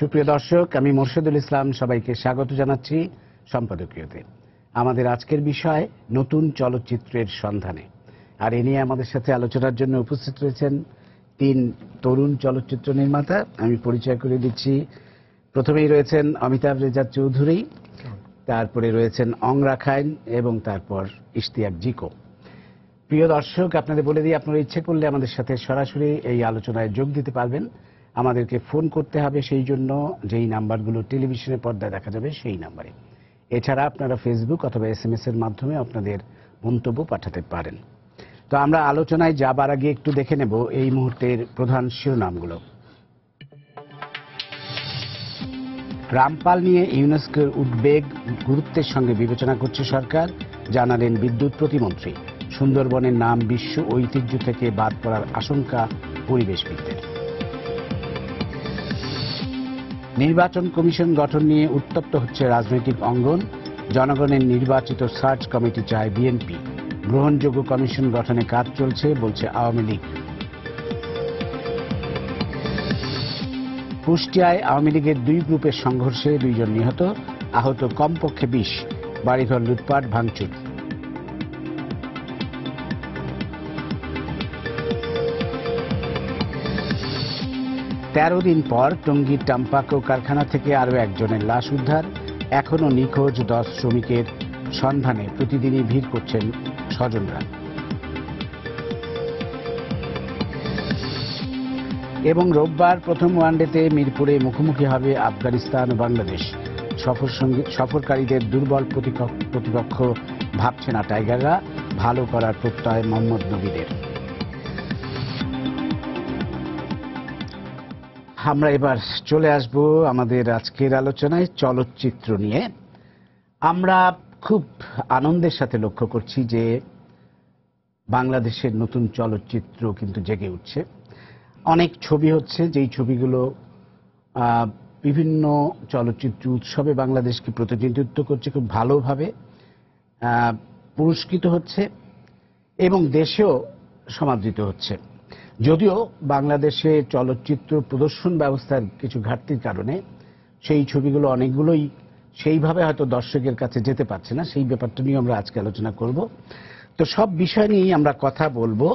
সুপ্রিয় দর্শক, আমি মোর্শেদুল ইসলাম সবাইকে স্বাগত জানাচ্ছি সম্পাদকীয়তে। আমাদের আজকের বিষয় নতুন চলচ্চিত্রের সন্ধানে, আর এ নিয়ে আমাদের সাথে আলোচনার জন্য উপস্থিত রয়েছেন তিন তরুণ চলচ্চিত্র নির্মাতা। আমি পরিচয় করে দিচ্ছি। প্রথমেই রয়েছেন অমিতাভ রেজা চৌধুরী, তারপরে রয়েছেন অংরা খাইন এবং তারপর ইশতিয়াক জিকো। প্রিয় দর্শক, আপনাদের বলে দিই, আপনারা ইচ্ছে করলে আমাদের সাথে সরাসরি এই আলোচনায় যোগ দিতে পারবেন। আমাদেরকে ফোন করতে হবে, সেই জন্য যেই নাম্বারগুলো টেলিভিশনের পর্দায় দেখা যাবে সেই নাম্বারে। এছাড়া আপনারা ফেসবুক অথবা SMS এর মাধ্যমে আপনাদের মন্তব্য পাঠাতে পারেন। তো আমরা আলোচনায় যাবার আগে একটু দেখে নেব এই মুহূর্তের প্রধান শিরোনামগুলো। রামপাল নিয়ে ইউনেস্কোর উদ্বেগ গুরুত্বের সঙ্গে বিবেচনা করছে সরকার, জানালেন বিদ্যুৎ প্রতিমন্ত্রী। সুন্দরবনের নাম বিশ্ব ঐতিহ্য থেকে বাদ পড়ার আশঙ্কা পরিবেশবিদদের। নির্বাচন কমিশন গঠন নিয়ে উত্তপ্ত হচ্ছে রাজনৈতিক অঙ্গন। জনগণের নির্বাচিত সার্চ কমিটি চায় বিএনপি। গ্রহণযোগ্য কমিশন গঠনে কাজ চলছে বলছে আওয়ামী লীগ। কুষ্টিয়ায় আওয়ামী লীগের দুই গ্রুপের সংঘর্ষে 2 জন নিহত, আহত কমপক্ষে 20। বাড়িঘর লুটপাট ভাঙচুর। তেরো দিন পর টঙ্গীর টাম্পাকো কারখানা থেকে আরও একজনের লাশ উদ্ধার। এখনও নিখোঁজ 10 শ্রমিকের সন্ধানে প্রতিদিনই ভিড় করছেন স্বজনরা। এবং রোববার প্রথম ওয়ানডেতে মিরপুরে মুখোমুখি হবে আফগানিস্তান ও বাংলাদেশ। সফরকারীদের দুর্বল প্রতিপক্ষ ভাবছে না টাইগাররা, ভালো করার প্রত্যয় মোহাম্মদ নবীদের। আমরা এবার চলে আসব আমাদের আজকের আলোচনায় চলচ্চিত্র নিয়ে। আমরা খুব আনন্দের সাথে লক্ষ্য করছি যে বাংলাদেশের নতুন চলচ্চিত্র কিন্তু জেগে উঠছে। অনেক ছবি হচ্ছে, যেই ছবিগুলো বিভিন্ন চলচ্চিত্র উৎসবে বাংলাদেশকে প্রতিনিধিত্ব করছে, খুব ভালোভাবে পুরস্কৃত হচ্ছে এবং দেশেও সমাদৃত হচ্ছে। যদিও বাংলাদেশে চলচ্চিত্র প্রদর্শন ব্যবস্থার কিছু ঘাটতির কারণে সেই ছবিগুলো অনেকগুলোই সেইভাবে হয়তো দর্শকের কাছে যেতে পারছে না। সেই ব্যাপারটা নিয়ে আমরা আজকে আলোচনা করব। তো সব বিষয় নিয়েই আমরা কথা বলবো।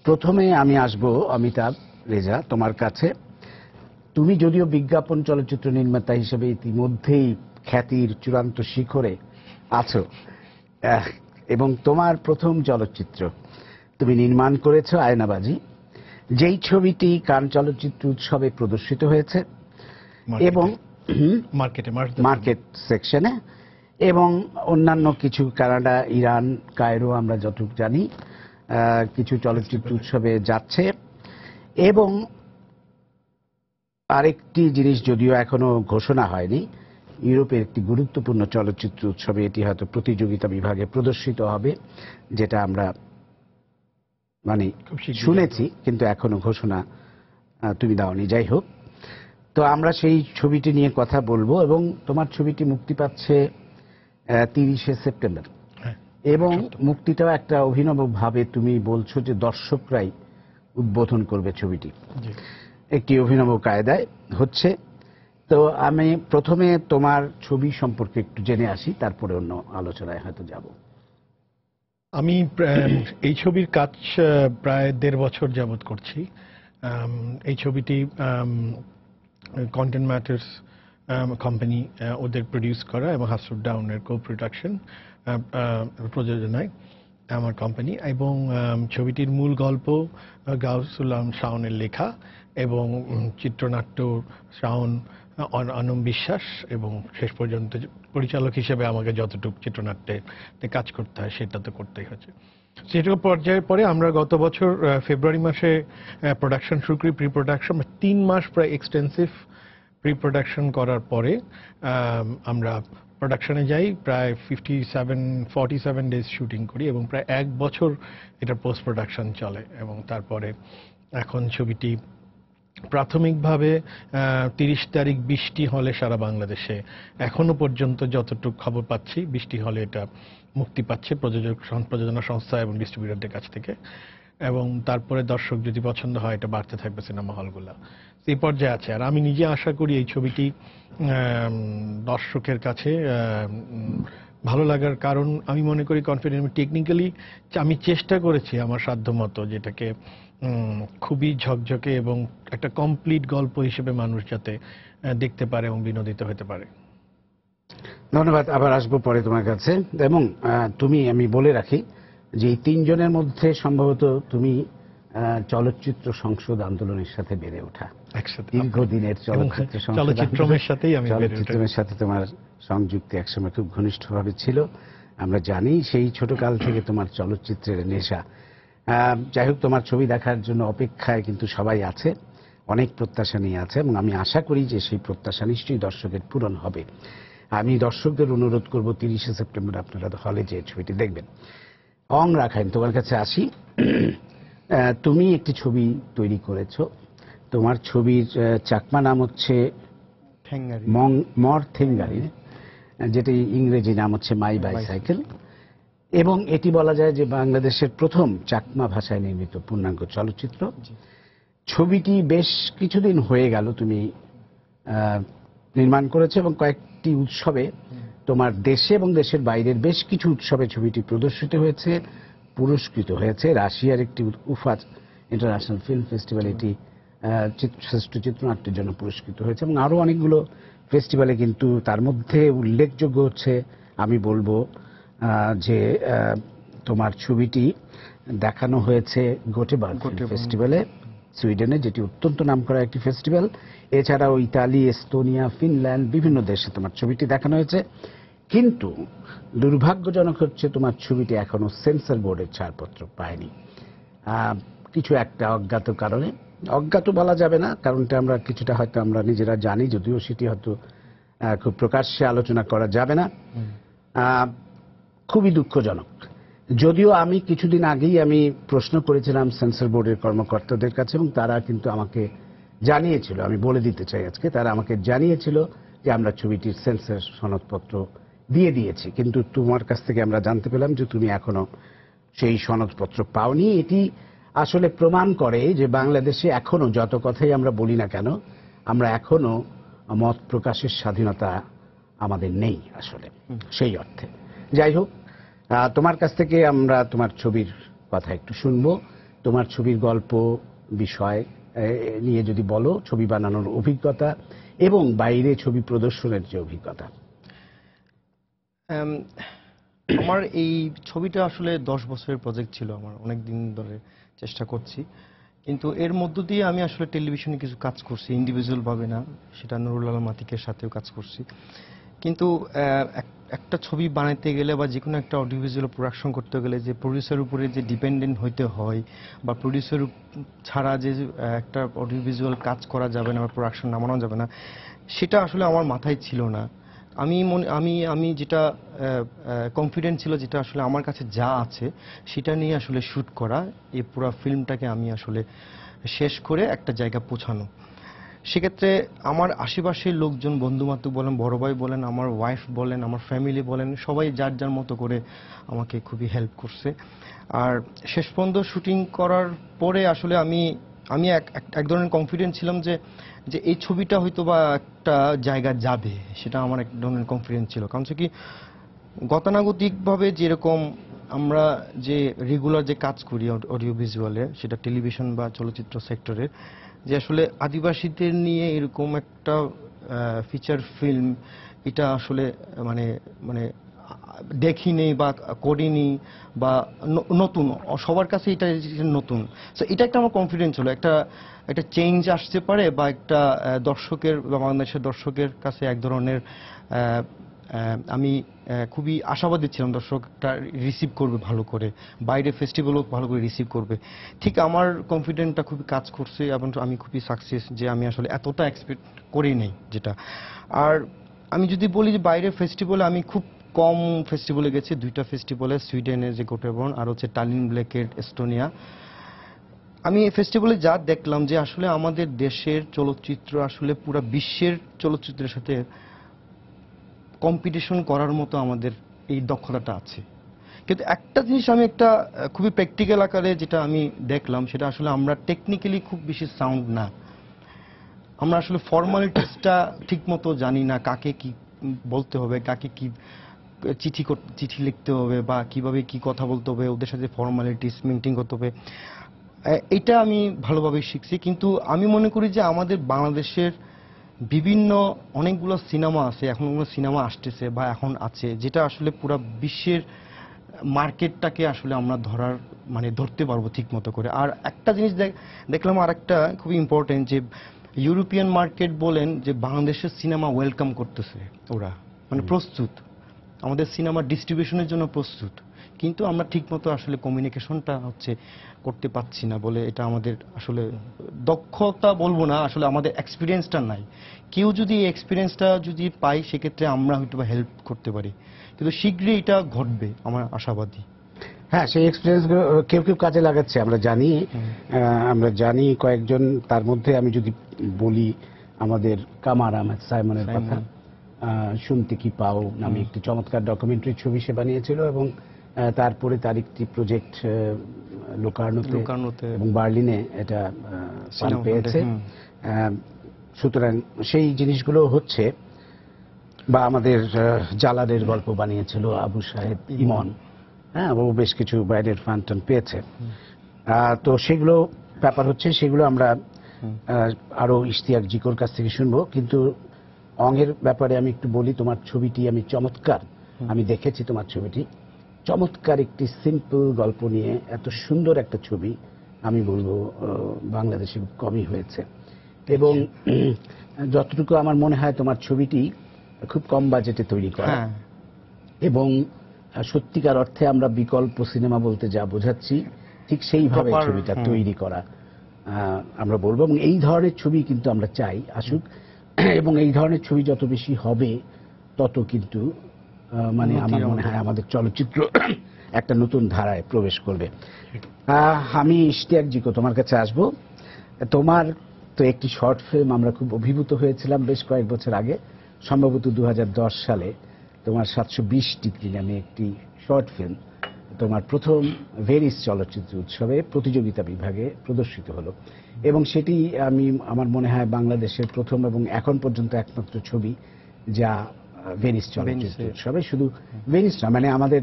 প্রথমে আমি আসব অমিতাভ রেজা, তোমার কাছে। তুমি যদিও বিজ্ঞাপন চলচ্চিত্র নির্মাতা হিসেবে ইতিমধ্যেই খ্যাতির চূড়ান্ত শিখরে আছো, এবং তোমার প্রথম চলচ্চিত্র তুমি নির্মাণ করেছো আয়নাবাজি, যেই ছবিটি কান চলচ্চিত্র উৎসবে প্রদর্শিত হয়েছে এবং মার্কেট সেকশনে, এবং অন্যান্য কিছু কানাডা, ইরান, কায়রো, আমরা যতটুকু জানি কিছু চলচ্চিত্র উৎসবে যাচ্ছে। এবং আরেকটি জিনিস যদিও এখনো ঘোষণা হয়নি, ইউরোপের একটি গুরুত্বপূর্ণ চলচ্চিত্র উৎসবে এটি হয়তো প্রতিযোগিতা বিভাগে প্রদর্শিত হবে, যেটা আমরা শুনেছি, কিন্তু এখনো ঘোষণা তুমি দাওনি। যাই হোক, তো আমরা সেই ছবিটি নিয়ে কথা বলবো। এবং তোমার ছবিটি মুক্তি পাচ্ছে 30শে সেপ্টেম্বর, এবং মুক্তিটাও একটা অভিনব ভাবে তুমি বলছো যে দর্শকরাই উদ্বোধন করবে ছবিটি, একটি অভিনব কায়দায় হচ্ছে। তো আমি প্রথমে তোমার ছবি সম্পর্কে একটু জেনে আসি, তারপরে অন্য আলোচনায় হয়তো যাব। আমি এই ছবির কাজ প্রায় 1.5 বছর যাবৎ করছি। এই ছবিটি কন্টেন্ট ম্যাটার্স কোম্পানি ওদের প্রডিউস করা এবং হাসুর ডাউনের কো প্রোডাকশন প্রযোজনায় আমার কোম্পানি। এবং ছবিটির মূল গল্প গাউসুল আলম শাওনের লেখা, এবং চিত্রনাট্য শাওন, অনম বিশ্বাস, এবং শেষ পর্যন্ত পরিচালক হিসেবে আমাকে যতটুকু চিত্রনাট্যে কাজ করতে হয় সেটা তো করতেই হচ্ছে। সেটুকু পর্যায়ের পরে আমরা গত বছর ফেব্রুয়ারি মাসে প্রোডাকশন শুরু করি, প্রি প্রোডাকশন। 3 মাস প্রায় এক্সটেন্সিভ প্রি প্রোডাকশন করার পরে আমরা প্রোডাকশনে যাই। প্রায় 47 ডেজ শুটিং করি এবং প্রায় 1 বছর এটা পোস্ট প্রোডাকশন চলে। এবং তারপরে এখন ছবিটি প্রাথমিকভাবে 30 তারিখ 20টি হলে সারা বাংলাদেশে, এখনো পর্যন্ত যতটুকু খবর পাচ্ছি 20টি হলে এটা মুক্তি পাচ্ছে প্রযোজনা সংস্থা এবং ডিস্ট্রিবিউটরদের কাছ থেকে। এবং তারপরে দর্শক যদি পছন্দ হয় এটা বাড়তে থাকবে সিনেমা হলগুলো, এই পর্যায়ে আছে। আর আমি নিজে আশা করি এই ছবিটি দর্শকের কাছে ভালো লাগার কারণ আমি মনে করি কনফিডেন্ট টেকনিক্যালি আমি চেষ্টা করেছি আমার সাধ্যমতো যেটাকে খুবই ঝকঝকে এবং একটা কমপ্লিট গল্প হিসেবে মানুষ যাতে দেখতে পারে এবং বিনোদিত হতে পারে। ধন্যবাদ, আবার আসবো পরে তোমার কাছে। এবং আমি বলে রাখি যে এই তিনজনের মধ্যে সম্ভবত তুমি চলচ্চিত্র সংসদ আন্দোলনের সাথে বেড়ে ওঠা, দীর্ঘদিনের চলচ্চিত্রের সাথেই আমি চলচ্চিত্রের সাথে তোমার সংযুক্তি একসময় খুব ঘনিষ্ঠভাবে ছিল, আমরা জানি। সেই ছোটকাল থেকে তোমার চলচ্চিত্রের নেশা। যাই হোক, তোমার ছবি দেখার জন্য অপেক্ষায় কিন্তু সবাই আছে, অনেক প্রত্যাশা নিয়ে আছে, এবং আমি আশা করি যে সেই প্রত্যাশা নিশ্চয়ই দর্শকের পূরণ হবে। আমি দর্শকদের অনুরোধ করব 30শে সেপ্টেম্বর আপনারা হলে যে ছবিটি দেখবেন। অং রাখাইন, তোমার কাছে আসি। তুমি একটি ছবি তৈরি করেছো, তোমার ছবির চাকমা নাম হচ্ছে মর থেঙ্গারি, যেটি ইংরেজি নাম হচ্ছে মাই বাইসাইকেল, এবং এটি বলা যায় যে বাংলাদেশের প্রথম চাকমা ভাষায় নির্মিত পূর্ণাঙ্গ চলচ্চিত্র। ছবিটি বেশ কিছুদিন হয়ে গেল তুমি নির্মাণ করেছো, এবং কয়েকটি উৎসবে তোমার দেশে এবং দেশের বাইরের বেশ কিছু উৎসবে ছবিটি প্রদর্শিত হয়েছে, পুরস্কৃত হয়েছে। রাশিয়ার একটি উফা ইন্টারন্যাশনাল ফিল্ম ফেস্টিভ্যাল এটি শ্রেষ্ঠ চিত্রনাট্যের জন্য পুরস্কৃত হয়েছে, এবং আরো অনেকগুলো ফেস্টিভ্যালে। কিন্তু তার মধ্যে উল্লেখযোগ্য হচ্ছে, আমি বলবো যে তোমার ছবিটি দেখানো হয়েছে গোটেবার্গ ফেস্টিভ্যালে সুইডেনে, যেটি অত্যন্ত নামকরা একটি ফেস্টিভ্যাল। এছাড়াও ইতালি, এস্তোনিয়া, ফিনল্যান্ড, বিভিন্ন দেশে তোমার ছবিটি দেখানো হয়েছে। কিন্তু দুর্ভাগ্যজনক হচ্ছে তোমার ছবিটি এখনো সেন্সর বোর্ডের ছাড়পত্র পায়নি, কিছু একটা অজ্ঞাত কারণে। অজ্ঞাত বলা যাবে না, কারণটা আমরা কিছুটা হয়তো আমরা নিজেরা জানি, যদিও সেটি হয়তো খুব প্রকাশ্যে আলোচনা করা যাবে না। খুবই দুঃখজনক। যদিও আমি কিছুদিন আগেই আমি প্রশ্ন করেছিলাম সেন্সর বোর্ডের কর্মকর্তাদের কাছে, এবং তারা কিন্তু আমাকে জানিয়েছিল, আমি বলে দিতে চাই আজকে, তারা আমাকে জানিয়েছিল যে আমরা ছবিটির সেন্সর সনদপত্র দিয়ে দিয়েছি। কিন্তু তোমার কাছ থেকে আমরা জানতে পেলাম যে তুমি এখনো সেই সনদপত্র পাওনি। এটি আসলে প্রমাণ করে যে বাংলাদেশে এখনো, যত কথাই আমরা বলি না কেন, আমরা এখনো মত প্রকাশের স্বাধীনতা আমাদের নেই আসলে সেই অর্থে। যাই হোক, তোমার কাছ থেকে আমরা তোমার ছবির কথা একটু শুনবো। তোমার ছবির গল্প, বিষয় নিয়ে যদি বলো, ছবি বানানোর অভিজ্ঞতা এবং বাইরে ছবি প্রদর্শনের যে অভিজ্ঞতা। আমার এই ছবিটা আসলে 10 বছরের প্রজেক্ট ছিল, আমার অনেক দিন ধরে চেষ্টা করছি। কিন্তু এর মধ্য দিয়ে আমি আসলে টেলিভিশনে কিছু কাজ করছি, ইন্ডিভিজুয়াল ভাবে না, সেটা নুরুল আলম আতিকের সাথেও কাজ করছি। কিন্তু একটা ছবি বানাইতে গেলে বা যে কোনো একটা অডিওভিজুয়াল প্রোডাকশন করতে গেলে যে প্রডিউসার উপরে যে ডিপেন্ডেন্ট হইতে হয়, বা প্রডিউসার ছাড়া যে একটা অডিওভিজুয়াল কাজ করা যাবে না বা প্রোডাকশন নামানো যাবে না, সেটা আসলে আমার মাথায় ছিল না। আমি যেটা কনফিডেন্ট ছিল, যেটা আসলে আমার কাছে যা আছে সেটা নিয়ে আসলে শ্যুট করা, এই পুরো ফিল্মটাকে আমি আসলে শেষ করে একটা জায়গা পৌঁছানো। সেক্ষেত্রে আমার আশেপাশের লোকজন, বন্ধুবান্ধব বলেন, বড় ভাই বলেন, আমার ওয়াইফ বলেন, আমার ফ্যামিলি বলেন, সবাই যার যার মতো করে আমাকে খুবই হেল্প করছে। আর শেষ পর্যন্ত শুটিং করার পরে আসলে আমি এক ধরনের কনফিডেন্ট ছিলাম যে এই ছবিটা হয়তো বা একটা জায়গা যাবে, সেটা আমার এক ধরনের কনফিডেন্স ছিল। কারণ কি, গতানুগতিকভাবে যেরকম আমরা যে রেগুলার যে কাজ করি অডিও ভিজুয়ালে, সেটা টেলিভিশন বা চলচ্চিত্র সেক্টরের, যে আসলে আদিবাসীদের নিয়ে এরকম একটা ফিচার ফিল্ম, এটা আসলে মানে মানে দেখিনি বা করিনি, বা নতুন, সবার কাছে এটা নতুন। সো এটা একটা আমার কনফিডেন্স হলো, একটা চেঞ্জ আসতে পারে, বা একটা দর্শকের বা বাংলাদেশের দর্শকের কাছে এক ধরনের আমি খুবই আশাবাদী ছিলাম দর্শকটা রিসিভ করবে ভালো করে, বাইরে ফেস্টিভ্যালও ভালো করে রিসিভ করবে। ঠিক আমার কনফিডেন্টটা খুবই কাজ করছে, এবং আমি খুবই সাকসেস, যে আমি আসলে এতটা এক্সপেক্ট করি নাই যেটা। আর আমি যদি বলি যে বাইরের ফেস্টিভ্যালে আমি খুব কম ফেস্টিভ্যালে গেছি, 2টা ফেস্টিভ্যালে, সুইডেনের যে গোটেবর্ন আর হচ্ছে টালিন ব্লেকের এস্টোনিয়া। আমি এই ফেস্টিভ্যালে যা দেখলাম যে আসলে আমাদের দেশের চলচ্চিত্র আসলে পুরো বিশ্বের চলচ্চিত্রের সাথে কম্পিটিশন করার মতো আমাদের এই দক্ষতাটা আছে। কিন্তু একটা জিনিস আমি একটা খুবই প্র্যাকটিক্যাল আকারে যেটা আমি দেখলাম, সেটা আসলে আমরা টেকনিক্যালি খুব বেশি সাউন্ড না। আমরা আসলে ফর্মালিটিসটা ঠিক মতো জানি না, কাকে কি বলতে হবে, কাকে কি চিঠি লিখতে হবে, বা কিভাবে কি কথা বলতে হবে, ওদের সাথে ফর্মালিটিস মেনটেন করতে হবে। এটা আমি ভালোভাবে শিখছি। কিন্তু আমি মনে করি যে আমাদের বাংলাদেশের বিভিন্ন অনেকগুলো সিনেমা আছে, এখন সিনেমা আসতেছে বা এখন আছে, যেটা আসলে পুরো বিশ্বের মার্কেটটাকে আসলে আমরা ধরতে পারবো ঠিক মতো করে। আর একটা জিনিস দেখলাম, আর একটা খুবই ইম্পর্টেন্ট, যে ইউরোপিয়ান মার্কেট বলেন যে বাংলাদেশের সিনেমা ওয়েলকাম করতেছে ওরা, প্রস্তুত, আমাদের সিনেমা ডিস্ট্রিবিউশনের জন্য প্রস্তুত। কিন্তু আমরা ঠিকমতো আসলে কমিউনিকেশনটা করতে পারছি না বলে, এটা আমাদের আসলে দক্ষতা বলবো না, আসলে আমাদের এক্সপিরিয়েন্সটা নাই। কেউ যদি এই এক্সপিরিয়েন্সটা যদি পাই, সেক্ষেত্রে আমরা হয়তো হেল্প করতে পারি। কিন্তু শীঘ্রই এটা ঘটবে, আমার আশাবাদী। হ্যাঁ, সেই এক্সপিরিয়েন্স কেউ কেউ কাজে লাগাচ্ছে, আমরা জানি কয়েকজন। তার মধ্যে আমি যদি বলি, আমাদের কামার আহমেদ সাইমনের কথা, শুনতে কি পাও নামে একটি চমৎকার ডকুমেন্টারি ছবি সে বানিয়েছিল, এবং তারপরে তার একটি প্রজেক্ট লোকার্নোতে এবং বার্লিনে এটা ফান্ড পেয়েছে। সুতরাং সেই জিনিসগুলো হচ্ছে, বা আমাদের জালালের গল্প বানিয়েছিল আবু সাহেব ইমন, হ্যাঁ, ও বেশ কিছু বাইরের ফান্ড পেয়েছে। তো সেগুলো ব্যাপার হচ্ছে, সেগুলো আমরা আরো ইশতিয়াক জিকোর কাছ থেকে শুনবো। কিন্তু অঙের ব্যাপারে আমি একটু বলি, তোমার ছবিটি আমি দেখেছি, তোমার ছবিটি চমৎকার একটি সিম্পল গল্প নিয়ে এত সুন্দর একটা ছবি আমি বলবো বাংলাদেশে খুব কমই হয়েছে। এবং যতটুকু আমার মনে হয় তোমার ছবিটি খুব কম বাজেটে তৈরি করা, এবং সত্যিকার অর্থে আমরা বিকল্প সিনেমা বলতে যা বোঝাচ্ছি ঠিক সেইভাবে ছবিটা তৈরি করা আমরা বলবো। এবং এই ধরনের ছবি কিন্তু আমরা চাই আসুক, এবং এই ধরনের ছবি যত বেশি হবে তত কিন্তু আমার মনে হয় আমাদের চলচ্চিত্র একটা নতুন ধারায় প্রবেশ করবে। আমি ইশতিয়াক জিকো তোমার কাছে আসবো। তোমার তো একটি শর্ট ফিল্ম আমরা খুব অভিভূত হয়েছিলাম বেশ কয়েক বছর আগে, সম্ভবত 2010 সালে তোমার 720 ডিগ্রি নামে একটি শর্ট ফিল্ম তোমার প্রথম ভেনিস চলচ্চিত্র উৎসবে প্রতিযোগিতা বিভাগে প্রদর্শিত হলো, এবং সেটি আমার মনে হয় বাংলাদেশের প্রথম এবং এখন পর্যন্ত একমাত্র ছবি যা ভেনিস চলচ্চিত্র উৎসবে, শুধু ভেনিস না, আমাদের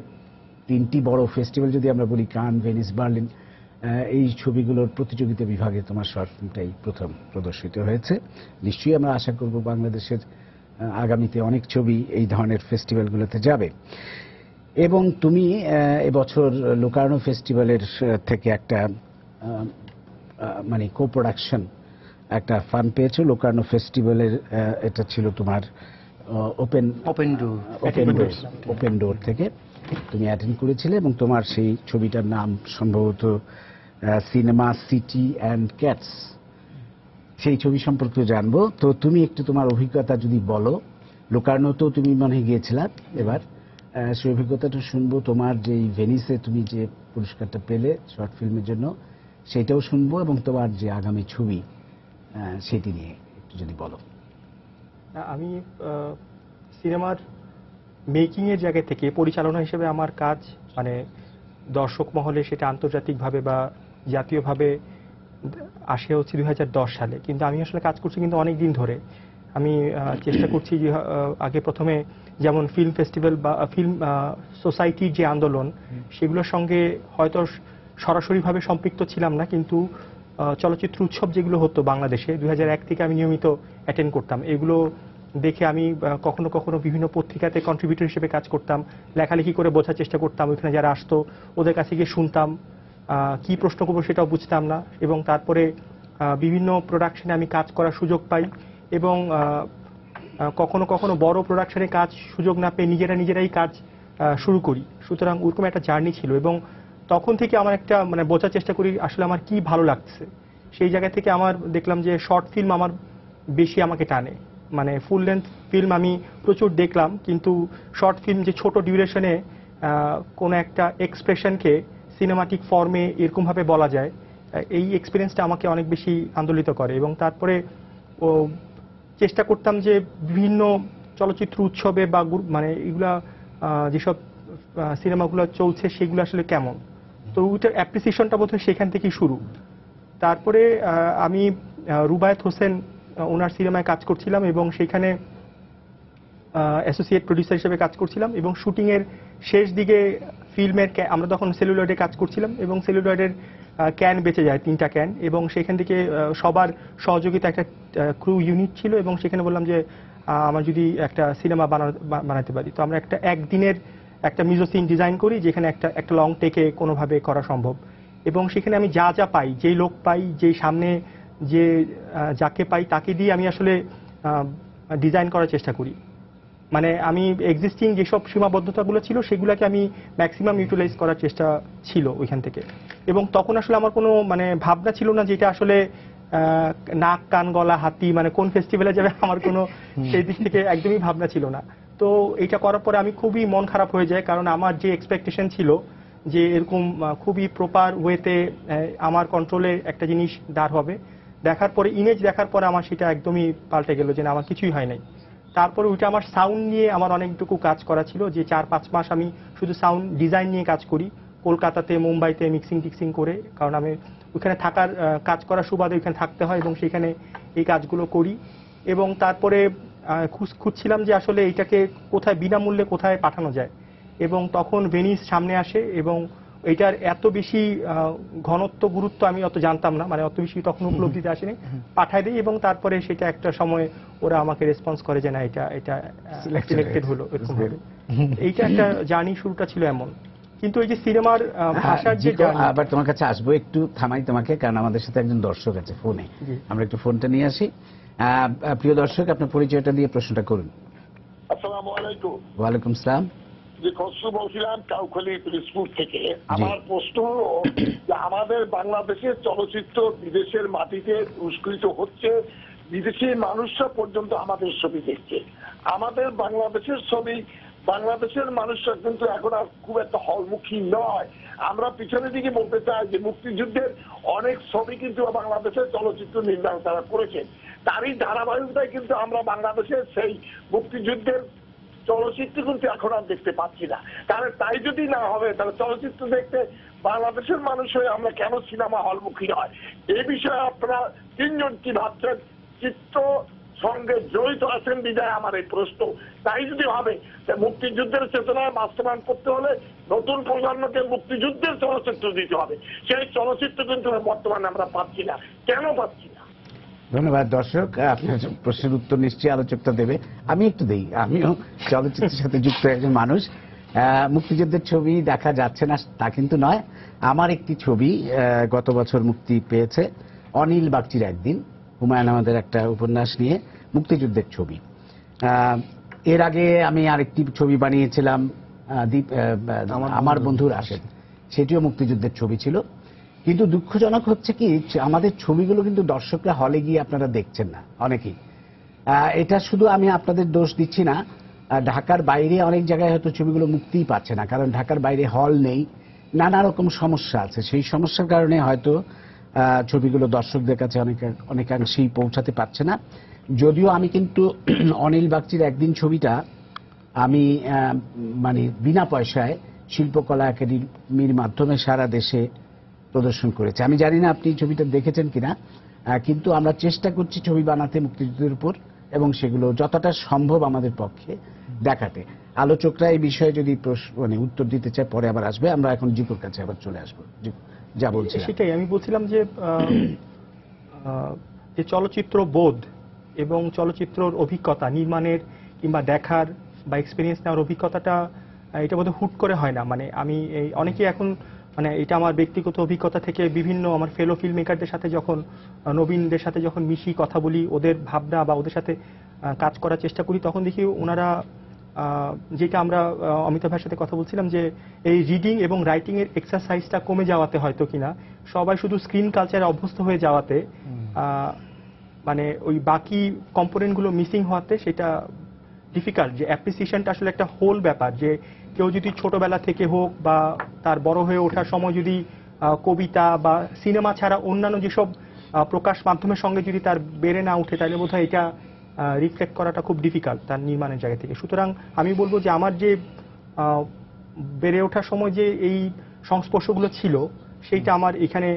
তিনটি বড় ফেস্টিভ্যাল যদি আমরা বলি, কান, ভেনিস, বার্লিন, এই ছবিগুলোর প্রতিযোগিতা বিভাগে তোমার শর্ট ফিল্মটাই প্রথম প্রদর্শিত হয়েছে। নিশ্চয়ই আমরা আশা করব বাংলাদেশের আগামীতে অনেক ছবি এই ধরনের ফেস্টিভ্যালগুলোতে যাবে। এবং তুমি এবছর লোকার্নো ফেস্টিভ্যালের থেকে একটা কো প্রোডাকশন একটা ফান্ড পেয়েছো লোকার্নো ফেস্টিভ্যালের। এটা ছিল তোমার ওপেন ডোর থেকে তুমি অ্যাটেন্ড করেছিলে, এবং তোমার সেই ছবিটার নাম সম্ভবত সিনেমা সিটি অ্যান্ড ক্যাটস। সেই ছবি সম্পর্কে জানবো। তো তুমি একটু তোমার অভিজ্ঞতা যদি বলো, লোকার্নোতেও তুমি মনে গিয়েছিলা এবার, সেই অভিজ্ঞতাটা শুনবো। তোমার যে ভেনিসে তুমি যে পুরস্কারটা পেলে শর্ট ফিল্মের জন্য, সেটাও শুনবো, এবং তোমার যে আগামী ছবি সেটি নিয়ে একটু যদি বলো। আমি সিনেমার মেকিং এর জায়গা থেকে পরিচালনা হিসেবে আমার কাজ দর্শক মহলে সেটা আন্তর্জাতিকভাবে বা জাতীয়ভাবে আসে হচ্ছে 2010 সালে। কিন্তু আমি আসলে কাজ করছি কিন্তু অনেক দিন ধরে। আমি চেষ্টা করছি যে আগে প্রথমে যেমন ফিল্ম ফেস্টিভ্যাল বা ফিল্ম সোসাইটির যে আন্দোলন, সেগুলোর সঙ্গে হয়তো সরাসরিভাবে সম্পৃক্ত ছিলাম না, কিন্তু চলচ্চিত্র উৎসব যেগুলো হতো বাংলাদেশে 2001 থেকে আমি নিয়মিত অ্যাটেন্ড করতাম। এগুলো দেখে আমি কখনো কখনো বিভিন্ন পত্রিকাতে কন্ট্রিবিউটর হিসেবে কাজ করতাম, লেখালেখি করে বোঝার চেষ্টা করতাম। ওইখানে যারা আসতো ওদের কাছে গিয়ে শুনতাম, কি প্রশ্ন করবো সেটাও বুঝতাম না। এবং তারপরে বিভিন্ন প্রোডাকশনে আমি কাজ করার সুযোগ পাই, এবং কখনো কখনো বড় প্রোডাকশনে কাজ সুযোগ না পেয়ে নিজেরাই কাজ শুরু করি। সুতরাং ওরকম একটা জার্নি ছিল, এবং তখন থেকে আমার একটা বোঝার চেষ্টা করি আসলে আমার কি ভালো লাগছে। সেই জায়গা থেকে আমার দেখলাম যে শর্ট ফিল্ম আমার বেশি আমাকে টানে। ফুল লেন্থ ফিল্ম আমি প্রচুর দেখলাম, কিন্তু শর্ট ফিল্ম যে ছোট ডিউরেশনে কোনো একটা এক্সপ্রেশনকে সিনেমাটিক ফর্মে এরকমভাবে বলা যায়, এই এক্সপিরিয়েন্সটা আমাকে অনেক বেশি আন্দোলিত করে। এবং তারপরে চেষ্টা করতাম যে বিভিন্ন চলচ্চিত্র উৎসবে বা এগুলা যেসব সিনেমাগুলো চলছে সেগুলো আসলে কেমন। তো ওইটার অ্যাপ্রিসিয়েশনটা বোধহয় সেখান থেকেই শুরু। তারপরে আমি রুবায়েত হোসেন ওনার সিনেমায় কাজ করছিলাম এবং সেখানে অ্যাসোসিয়েট প্রডিউসার হিসেবে কাজ করছিলাম এবং শুটিং এর শেষ দিকে ফিল্মের আমরা তখন সেলুলয়েডে কাজ করছিলাম এবং সেলুলয়েডের ক্যান বেঁচে যায় 3টা ক্যান এবং সেখান থেকে সবার সহযোগিতা একটা ক্রু ইউনিট ছিল এবং সেখানে বললাম যে আমার যদি একটা সিনেমা বানাতে পারি তো আমরা একদিনের একটা মিজো সিন ডিজাইন করি যেখানে একটা লং টেকে কোনোভাবে করা সম্ভব এবং সেখানে আমি যা যা পাই, যেই লোক পাই, যেই সামনে যে যাকে পাই তাকে দিয়ে আমি আসলে ডিজাইন করার চেষ্টা করি। মানে আমি এক্সিস্টিং যেসব সীমাবদ্ধতাগুলো ছিল সেগুলোকে আমি ম্যাক্সিমাম ইউটিলাইজ করার চেষ্টা ছিল ওইখান থেকে। এবং তখন আসলে আমার কোনো মানে ভাবনা ছিল না যেটা আসলে নাক কান গলা হাতি মানে কোন ফেস্টিভ্যালে যাবে, আমার কোনো সেই দিক থেকে একদমই ভাবনা ছিল না। তো এটা করার পরে আমি খুবই মন খারাপ হয়ে যায়, কারণ আমার যে এক্সপেকটেশন ছিল যে এরকম খুবই প্রপার ওয়েতে আমার কন্ট্রোলে একটা জিনিস দাঁড় হবে, দেখার পরে ইমেজ দেখার পরে আমার সেটা একদমই পাল্টে গেল যে না আমার কিছুই হয় নাই। তারপরে ওইটা আমার সাউন্ড নিয়ে আমার অনেকটুকু কাজ করা ছিল, যে 4-5 মাস আমি শুধু সাউন্ড ডিজাইন নিয়ে কাজ করি কলকাতাতে মুম্বাইতে মিক্সিং টিক্সিং করে, কারণ আমি ওইখানে থাকার কাজ করার সুবাদে ওইখানে থাকতে হয় এবং সেখানে এই কাজগুলো করি। এবং তারপরে খুঁজছিলাম যে আসলে এইটাকে কোথায় বিনামূল্যে কোথায় পাঠানো যায়, এবং তখন ভেনিস সামনে আসে এবং এটার এত বেশি ঘনত্ব গুরুত্ব আমি অত জানতাম না, মানে অত বেশি তখন উপলব্ধিতে আসেনি, পাঠায় দিই এবং তারপরে সেটা একটা সময় ওরা আমাকে রেসপন্স করে যে না এটা সিলেক্টেড হলো এরকম ভাবে। এইটা একটা জার্নি শুরুটা ছিল এমন। কিন্তু এই যে সিনেমার ভাষার যে আবার তোমার কাছে আসবো, একটু থামাই তোমাকে, কারণ আমাদের সাথে একজন দর্শক আছে ফোনে, আমরা একটু ফোনটা নিয়ে আসি। প্রিয় দর্শক, আপনার পরিচয়টা দিয়ে প্রশ্নটা করুন। আসসালামু আলাইকুম। ওয়ালাইকুম সালাম। যে খসরু বলছিলাম কাউখালী পিরিজপুর থেকে। আমার প্রশ্ন হলো যে আমাদের বাংলাদেশের চলচ্চিত্র বিদেশের মাটিতে পুরস্কৃত হচ্ছে, বিদেশি মানুষরা পর্যন্ত আমাদের ছবি দেখছে। আমাদের বাংলাদেশের ছবি বাংলাদেশের মানুষরা কিন্তু এখন আর খুব একটা হলমুখী নয়। আমরা পিছনের দিকে বলতে চাই যে মুক্তিযুদ্ধের অনেক ছবি কিন্তু বাংলাদেশের চলচ্চিত্র নির্মাণ তারা করেছেন, তারই ধারাবাহিকতায় কিন্তু আমরা বাংলাদেশের সেই মুক্তিযুদ্ধের চলচ্চিত্র কিন্তু এখন আর দেখতে পাচ্ছি না। কারণ তাই যদি না হবে তাহলে চলচ্চিত্র দেখতে বাংলাদেশের মানুষ হয়ে আমরা কেন সিনেমা হলমুখী নয়? এই বিষয়ে আপনারা তিনজন কি ভাবছেন? চিত্র সঙ্গে জড়িত আছেন বিদায় আমার এই প্রশ্ন। তাই যদি হবে মুক্তিযুদ্ধের চেতনায় বাস্তবায়ন করতে হলে নতুন প্রজন্মকে মুক্তিযুদ্ধের চলচ্চিত্র দিতে হবে। সেই চলচ্চিত্র কিন্তু বর্তমানে আমরা পাচ্ছি না। কেন পাচ্ছি না? ধন্যবাদ দর্শক, আপনার প্রশ্নের উত্তর নিশ্চয়ই আলোচকটা দেবে। আমি একটু দেই, আমিও চলচ্চিত্রের সাথে যুক্ত একজন মানুষ। মুক্তিযুদ্ধের ছবি দেখা যাচ্ছে না তা কিন্তু নয়। আমার একটি ছবি গত বছর মুক্তি পেয়েছে, অনিল বাগচির একদিন, হুমায়ুন আহমেদের একটা উপন্যাস নিয়ে মুক্তিযুদ্ধের ছবি। এর আগে আমি আরেকটি ছবি বানিয়েছিলাম আমার বন্ধুর আশেক, সেটিও মুক্তিযুদ্ধের ছবি ছিল। কিন্তু দুঃখজনক হচ্ছে কি, আমাদের ছবিগুলো কিন্তু দর্শকরা হলে গিয়ে আপনারা দেখছেন না অনেকেই। এটা শুধু আমি আপনাদের দোষ দিচ্ছি না, ঢাকার বাইরে অনেক জায়গায় হয়তো ছবিগুলো মুক্তিই পাচ্ছে না, কারণ ঢাকার বাইরে হল নেই, নানা রকম সমস্যা আছে। সেই সমস্যার কারণে হয়তো ছবিগুলো দর্শকদের কাছে অনেকাংশেই পৌঁছাতে পারছে না। যদিও আমি কিন্তু অনিল বাগচির একদিন ছবিটা আমি মানে বিনা পয়সায় শিল্পকলা একাডেমির মাধ্যমে সারা দেশে প্রদর্শন করেছে। আমি জানি না আপনি ছবিটা দেখেছেন কিনা, কিন্তু আমরা চেষ্টা করছি ছবি বানাতে মুক্তিযুদ্ধের উপর এবং সেগুলো যতটা সম্ভব আমাদের পক্ষে দেখাতে। আলোচকরা এই বিষয়ে যদি মানে উত্তর দিতে চায় পরে আবার আসবে, আমরা এখন জিকুর কাছে আবার চলে আসবো। যা বলছি সেটাই আমি বলছিলাম যে চলচ্চিত্র বোধ এবং চলচ্চিত্রর অভিজ্ঞতা নির্মাণের কিংবা দেখার বা এক্সপিরিয়েন্স নেওয়ার অভিজ্ঞতাটা এটা বোধহয় হুট করে হয় না। মানে আমি অনেকেই এখন মানে এটা আমার ব্যক্তিগত অভিজ্ঞতা থেকে বিভিন্ন আমার ফেলো ফিল্ম মেকারদের সাথে যখন নবীনদের সাথে যখন মিশি, কথা বলি, ওদের ভাবনা বা ওদের সাথে কাজ করার চেষ্টা করি, তখন দেখি ওনারা যেটা আমরা অমিতাভ ভাইয়ের সাথে কথা বলছিলাম যে এই রিডিং এবং রাইটিং এর এক্সারসাইজটা কমে যাওয়াতে হয়তো কিনা সবাই শুধু স্ক্রিন কালচারে অভ্যস্ত হয়ে যাওয়াতে মানে ওই বাকি কম্পোনেন্টগুলো মিসিং হওয়াতে সেটা ডিফিকাল্ট। যে অ্যাপ্রিসিয়েশনটা আসলে একটা হোল ব্যাপার, যে কেউ যদি ছোটবেলা থেকে হোক বা তার বড় হয়ে ওঠার সময় যদি কবিতা বা সিনেমা ছাড়া অন্যান্য যেসব প্রকাশ মাধ্যমের সঙ্গে যদি তার বেড়ে না উঠে, তাহলে বোধহয় এটা রিফ্লেক্ট করাটা খুব ডিফিকাল্ট তার নির্মাণের জায়গা থেকে। সুতরাং আমি বলবো যে আমার যে বেড়ে ওঠার সময় যে এই সংস্পর্শগুলো ছিল সেইটা আমার এখানে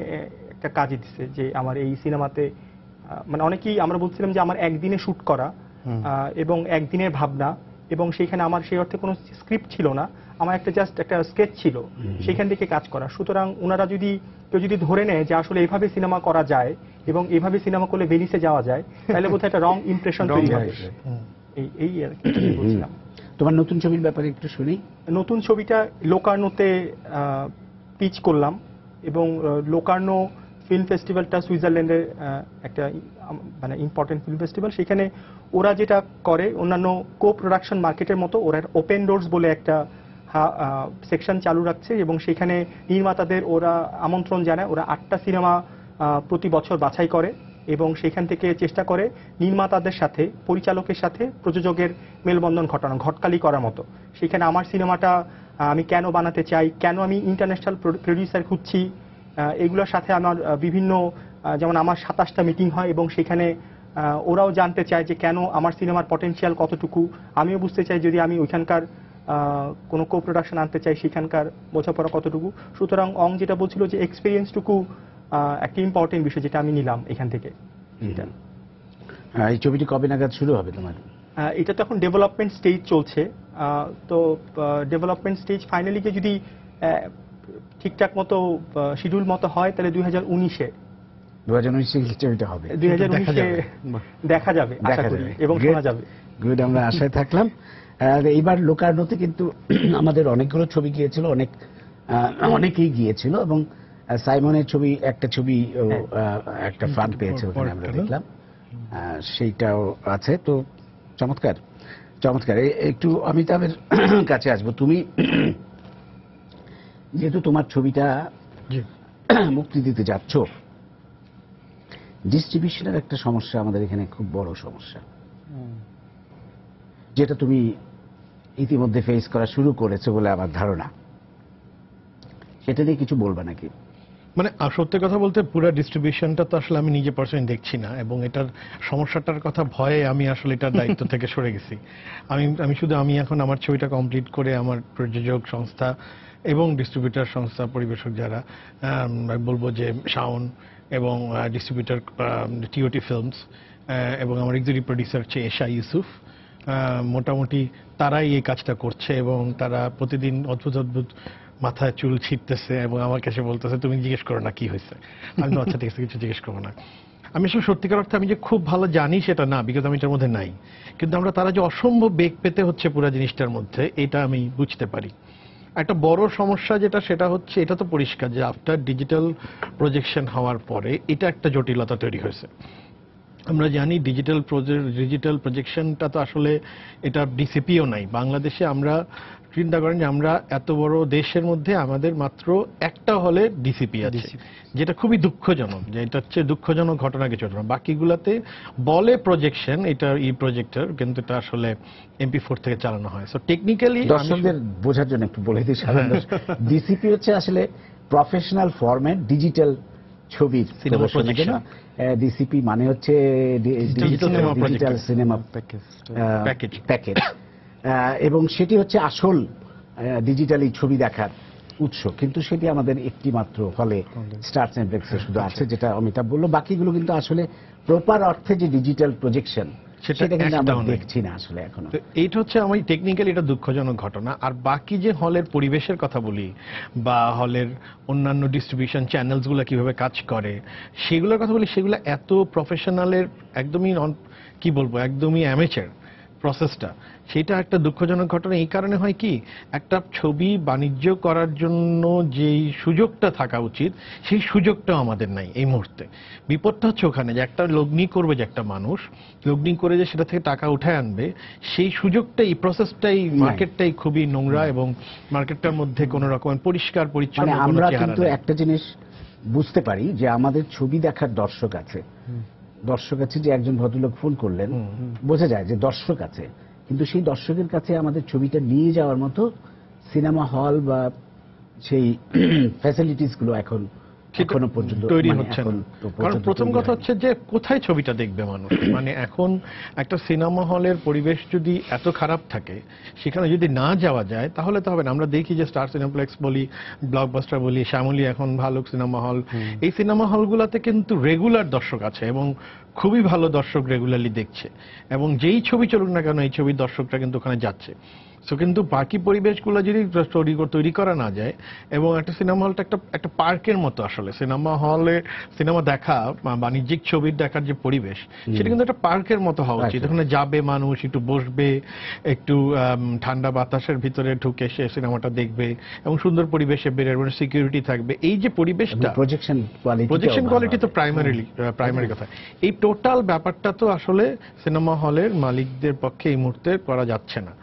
একটা কাজে দিচ্ছে, যে আমার এই সিনেমাতে মানে অনেকেই আমরা বলছিলাম যে আমার একদিনে শুট করা এবং একদিনের ভাবনা, এবং সেইখানে আমার সেই অর্থে কোনো স্ক্রিপ্ট ছিল না, আমার একটা জাস্ট একটা স্কেচ ছিল, সেখান থেকে কাজ করা। সুতরাং ওনারা কেউ যদি ধরে নেয় যে আসলে এইভাবে সিনেমা করা যায় এবং এইভাবে সিনেমা করলে ভেনিসে যাওয়া যায়, তাহলে বোধহয় একটা রং ইমপ্রেশন তৈরি হবে। এই আর কি বলছিলাম। তোমার নতুন ছবির ব্যাপারে একটু শুনি। নতুন ছবিটা লোকার্নোতে পিচ করলাম, এবং লোকার্নো ফিল্ম ফেস্টিভ্যালটা সুইজারল্যান্ডের একটা মানে ইম্পর্টেন্ট ফিল্ম ফেস্টিভ্যাল। সেখানে ওরা যেটা করে অন্যান্য কো প্রোডাকশন মার্কেটের মতো ওরা ওপেন ডোরস বলে একটা সেকশন চালু রাখছে, এবং সেখানে নির্মাতাদের ওরা আমন্ত্রণ জানায়। ওরা 8টা সিনেমা প্রতি বছর বাছাই করে এবং সেখান থেকে চেষ্টা করে নির্মাতাদের সাথে, পরিচালকের সাথে প্রযোজকের মেলবন্ধন ঘটকালি করার মতো। সেখানে আমার সিনেমাটা আমি কেন বানাতে চাই, কেন আমি ইন্টারন্যাশনাল প্রডিউসার খুঁজছি, এগুলোর সাথে আমার বিভিন্ন যেমন আমার 27টা মিটিং হয়, এবং সেখানে ওরাও জানতে চায় যে কেন আমার সিনেমার পটেনশিয়াল কতটুকু, আমিও বুঝতে চাই যদি আমি ওইখানকার কোনো কো প্রোডাকশন আনতে চাই সেখানকার বোঝাপড়া কতটুকু। সুতরাং অং যেটা বলছিল যে এক্সপিরিয়েন্সটুকু একটা ইম্পর্টেন্ট বিষয় যেটা আমি নিলাম এখান থেকে। এই ছবিটি কবে নাগাদ শুরু হবে তোমার? এটা তো এখন ডেভেলপমেন্ট স্টেজ চলছে, তো ডেভেলপমেন্ট স্টেজ ফাইনালি যদি ঠিকঠাক মতো শিডিউল মতো হয় তাহলে 2019-এ ছবিটা হবে। 2019-এ দেখা যাবে আশা করি এবং শোনা যাবে। গুড, আমরা আশায় থাকলাম। এইবার লোকার্নোতে কিন্তু আমাদের অনেকগুলো ছবি গিয়েছিল, অনেকেই গিয়েছিল, এবং সাইমনের ছবি একটা একটা ফান্ড পেয়েছে ওখানে আমরা দেখলাম, সেইটাও আছে। তো চমৎকার চমৎকার। একটু অমিতাভের কাছে আসবো। তুমি যেহেতু তোমার ছবিটা মুক্তি দিতে যাচ্ছ, ডিস্ট্রিবিউশনের একটা সমস্যা আমাদের এখানে খুব বড় সমস্যা, যেটা তুমি ইতিমধ্যে ফেস করা শুরু করেছো বলে আমার ধারণা। সেটা নিয়ে কিছু বলবা নাকি? মানে সত্যি কথা বলতে পুরো ডিস্ট্রিবিউশনটা তো আসলে আমি নিজে পার্সোনালি দেখছি না, এবং এটার সমস্যাটার কথা ভয়ে আমি আসলে এটার দায়িত্ব থেকে সরে গেছি। আমি এখন আমার ছবিটা কমপ্লিট করে আমার প্রযোজক সংস্থা এবং ডিস্ট্রিবিউটর সংস্থা, পরিবেশক যারা, বলবো যে শাওন এবং ডিস্ট্রিবিউটর টিওটি ফিল্মস এবং আমার এক্সিকিউটিভ প্রডিউসার হচ্ছে এশা ইউসুফ, মোটামুটি তারাই এই কাজটা করছে, এবং তারা প্রতিদিন অদ্ভুত অদ্ভুত মাথায় চুল ছিটতেছে এবং আমার কাছে বলতেছে তুমি জিজ্ঞেস করো না কি হয়েছে। আমি তো আচ্ছা ঠিক আছে, কিছু জিজ্ঞেস করবো না। আমি আসলে সত্যিকার অর্থে আমি যে খুব ভালো জানি সেটা না, বিকজ আমি এটার মধ্যে নাই, কিন্তু তারা যে অসম্ভব বেগ পেতে হচ্ছে পুরো জিনিসটার মধ্যে, এটা আমি বুঝতে পারি। একটা বড় সমস্যা সেটা হচ্ছে, এটা তো পরিষ্কার যে আফটার ডিজিটাল প্রজেকশন হওয়ার পরে এটা একটা জটিলতা তৈরি হয়েছে। আমরা জানি ডিজিটাল প্রজেকশনটা তো আসলে এটা ডিসিপিও নাই বাংলাদেশে। আমরা চিন্তা করেন যে আমরা এত বড় দেশের মধ্যে আমাদের মাত্র একটা হলে ডিসিপি আছে, যেটা খুবই দুঃখজনক। যে এটা হচ্ছে দুঃখজনক ঘটনা কিছু না, বাকিগুলাতে বলে প্রজেকশন, এটা প্রজেক্টর, কিন্তু এটা আসলে MP4 থেকে চালানো হয়। সো টেকনিক্যালি দর্শকদের বোঝার জন্য একটু বলে দিই, সাধারণ ডিসিপি হচ্ছে আসলে প্রফেশনাল ফরম্যাট ডিজিটাল ছবির সিনেমা প্রজেকশন। ডিসিপি মানে হচ্ছে ডিজিটাল সিনেমা প্যাকেজ, এবং সেটি হচ্ছে আসল ডিজিটালি ছবি দেখার উৎস। কিন্তু সেটি আমাদের একটি মাত্র হলে স্টার সিনেপ্লেক্সে শুধু আছে, যেটা অমিতাভ বলল। বাকিগুলো কিন্তু আসলে প্রপার অর্থে যে ডিজিটাল প্রজেকশন সেটা কিন্তু আমরা দেখছি না আসলে এখনো। এইটা হচ্ছে আমি টেকনিক্যালি এটা দুঃখজনক ঘটনা। আর বাকি যে হলের পরিবেশের কথা বলি বা হলের অন্যান্য ডিস্ট্রিবিউশন চ্যানেলসগুলো কিভাবে কাজ করে সেগুলোর কথা বলি, সেগুলো এত প্রফেশনালের একদমই কি বলবো, একদমই অ্যামেচার প্রসেসটা, সেটা একটা দুঃখজনক ঘটনা। এই কারণে হয় কি, একটা ছবি বাণিজ্য করার জন্য যেই সুযোগটা থাকা উচিত সেই সুযোগটাও আমাদের নাই এই মুহূর্তে। বিপদটা হচ্ছে ওখানে যে একটা লগ্নি করবে, যে একটা মানুষ লগ্নি করে যে সেটা থেকে টাকা উঠায় আনবে, সেই সুযোগটাই, প্রসেসটাই, মার্কেটটাই খুবই নোংরা, এবং মার্কেটটার মধ্যে কোনো রকমের পরিষ্কার পরিচ্ছন্ন আমরা কিন্তু একটা জিনিস বুঝতে পারি যে আমাদের ছবি দেখার দর্শক আছে, যে একজন ভদ্রলোক ফোন করলেন, বোঝা যায় যে দর্শক আছে, কিন্তু সেই দর্শকের কাছে আমাদের ছবিটা নিয়ে যাওয়ার মতো সিনেমা হল বা সেই ফ্যাসিলিটিস গুলো এখন এখনো পর্যন্ত তৈরি মানে হচ্ছে এখন না। তো কারণ পর্যন্ত প্রথম তৈরি কথা হয়নি। হচ্ছে যে কোথায় ছবিটা দেখবে মানুষ। মানে এখন একটা সিনেমা হলের পরিবেশ যদি এত খারাপ থাকে, সেখানে যদি না যাওয়া যায় তাহলে তো হবে না। আমরা দেখি যে স্টার সিনেপ্লেক্স বলি, ব্লকবাস্টার বলি, শ্যামলী এখন ভালো সিনেমা হল, এই সিনেমা হলগুলোতে কিন্তু রেগুলার দর্শক আছে এবং খুবই ভালো দর্শক রেগুলারলি দেখছে, এবং যেই ছবি চলুক না কেন এই ছবির দর্শকরা কিন্তু ওখানে যাচ্ছে। সো কিন্তু বাকি পরিবেশগুলো যদি তৈরি করা না যায়, এবং একটা সিনেমা হলটা একটা পার্কের মতো, আসলে সিনেমা হলে সিনেমা দেখা বা বাণিজ্যিক ছবির দেখার যে পরিবেশ, সেটা কিন্তু একটা পার্কের মতো হওয়া উচিত। ওখানে যাবে মানুষ, একটু বসবে, একটু ঠান্ডা বাতাসের ভিতরে ঢুকে সে সিনেমাটা দেখবে এবং সুন্দর পরিবেশে বেরোবে, সিকিউরিটি থাকবে। এই যে পরিবেশটা, প্রজেকশন কোয়ালিটি তো প্রাইমারি কথা। এই টোটাল ব্যাপারটা তো আসলে সিনেমা হলের মালিকদের পক্ষে এই মুহূর্তে করা যাচ্ছে না।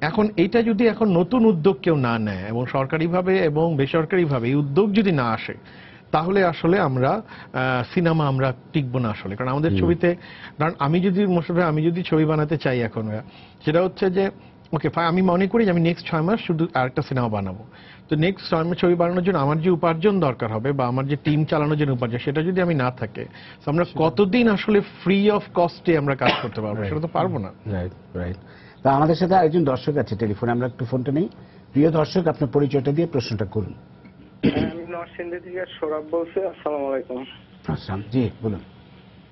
এখন এইটা যদি এখন নতুন উদ্যোগ কেউ না নেয় এবং সরকারিভাবে এবং বেসরকারিভাবে এই উদ্যোগ যদি না আসে, তাহলে আসলে আমরা সিনেমা আমরা টিকবো না আসলে। কারণ আমাদের ছবিতে, কারণ আমি যদি ছবি বানাতে চাই এখন, সেটা হচ্ছে যে ওকে আমি মনে করি যে আমি নেক্সট 6 মাস শুধু আরেকটা সিনেমা বানাবো। তো নেক্সট 6 মাস ছবি বানানোর জন্য আমার যে উপার্জন দরকার হবে বা আমার যে টিম চালানোর জন্য উপার্জন, সেটা যদি আমি না থাকে, তো আমরা কতদিন আসলে ফ্রি অফ কস্টে আমরা কাজ করতে পারবো? সেটা তো পারবো না। রাইট। তো আমাদের সাথে আরেকজন দর্শক আছে টেলিফোনে, আমরা একটু ফোনটা নেই। প্রিয় দর্শক, আপনার পরিচয়টা দিয়ে প্রশ্নটা করুন। আমি নরসিংদী থেকে সৌরভ বলছি। আসসালামু আলাইকুম। আচ্ছা, জি বলুন।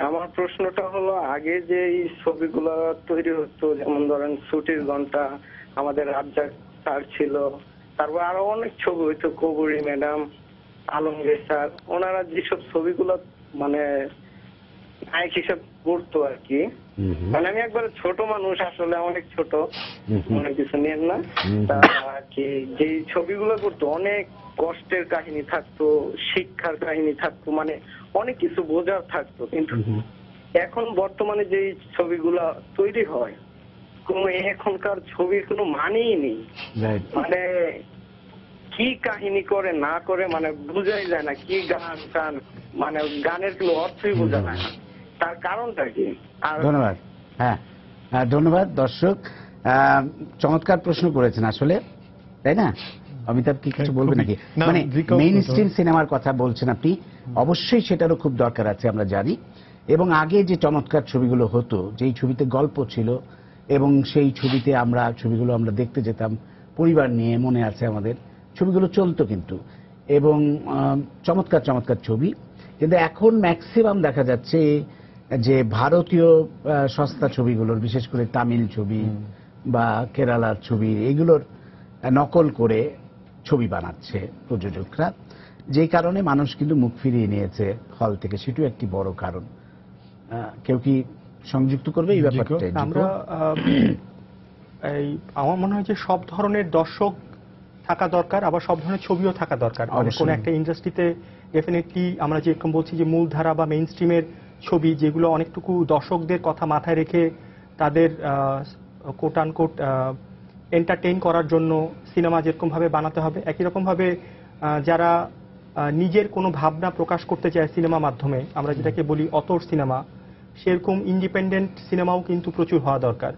আমার প্রশ্নটা হলো, আগে যে এই ছবিগুলো তৈরি হতো, যেমন ধরেন ছুটির ঘন্টা, আমাদের রাজ্জাক স্যার ছিল, তারপর আরো অনেক ছবি হইতো, কবরী ম্যাডাম, আলমগীর স্যার, ওনারা যেসব ছবিগুলো মানে নায়ক হিসেব করতো আর কি। মানে আমি একবার ছোট মানুষ, আসলে অনেক ছোট, অনেক কিছু নিয়েন না, তা কি যে ছবিগুলো করতো অনেক কষ্টের কাহিনী থাকতো, শিক্ষার কাহিনী থাকতো, মানে অনেক কিছু বোঝার থাকতো। কিন্তু এখন বর্তমানে যে ছবিগুলা তৈরি হয়, কোনো এখনকার ছবির কোনো মানেই নেই। মানে কি কাহিনী করে না করে মানে বোঝাই যায় না, কি গান টান, মানে গানের কোনো অর্থই বোঝা যায় না। তার কারণটা কি? আর ধন্যবাদ। হ্যাঁ, ধন্যবাদ দর্শক। চমৎকার প্রশ্ন করেছেন আসলে, তাই না? অমিতাভ কি কিছু বলবে নাকি? মানে মেইন স্ট্রিম সিনেমার কথা বলছেন আপনি, অবশ্যই সেটারও খুব দরকার আছে, আমরা জানি। এবং আগে যে চমৎকার ছবিগুলো হতো, যেই ছবিতে গল্প ছিল এবং সেই ছবিগুলো আমরা দেখতে যেতাম পরিবার নিয়ে, মনে আছে আমাদের, ছবিগুলো চলতো কিন্তু, এবং চমৎকার চমৎকার ছবি। কিন্তু এখন ম্যাক্সিমাম দেখা যাচ্ছে যে ভারতীয় সস্তা ছবিগুলোর, বিশেষ করে তামিল ছবি বা কেরালার ছবি, এগুলোর নকল করে ছবি বানাচ্ছে প্রযোজকরা, যে কারণে মানুষ কিন্তু মুখ ফিরিয়ে নিয়েছে হল থেকে। সেটাও একটি বড় কারণ। কেউ কি সংযুক্ত করবে এই ব্যাপারটা? আমরা আমার মনে হয় যে সব ধরনের দর্শক থাকা দরকার, আবার সব ধরনের ছবিও থাকা দরকার। কোন একটা ইন্ডাস্ট্রিতে ডেফিনেটলি আমরা যেরকম বলছি যে মূলধারা বা মেইন স্ট্রিমের ছবি, যেগুলো অনেকটুকু দর্শকদের কথা মাথায় রেখে তাদের কোট আনকোট এন্টারটেইন করার জন্য সিনেমা যেরকম ভাবে বানাতে হবে, একই রকম ভাবে যারা নিজের কোনো ভাবনা প্রকাশ করতে চায় সিনেমা মাধ্যমে, আমরা যেটাকে বলি অতর সিনেমা, সেরকম ইন্ডিপেন্ডেন্ট সিনেমাও কিন্তু প্রচুর হওয়া দরকার।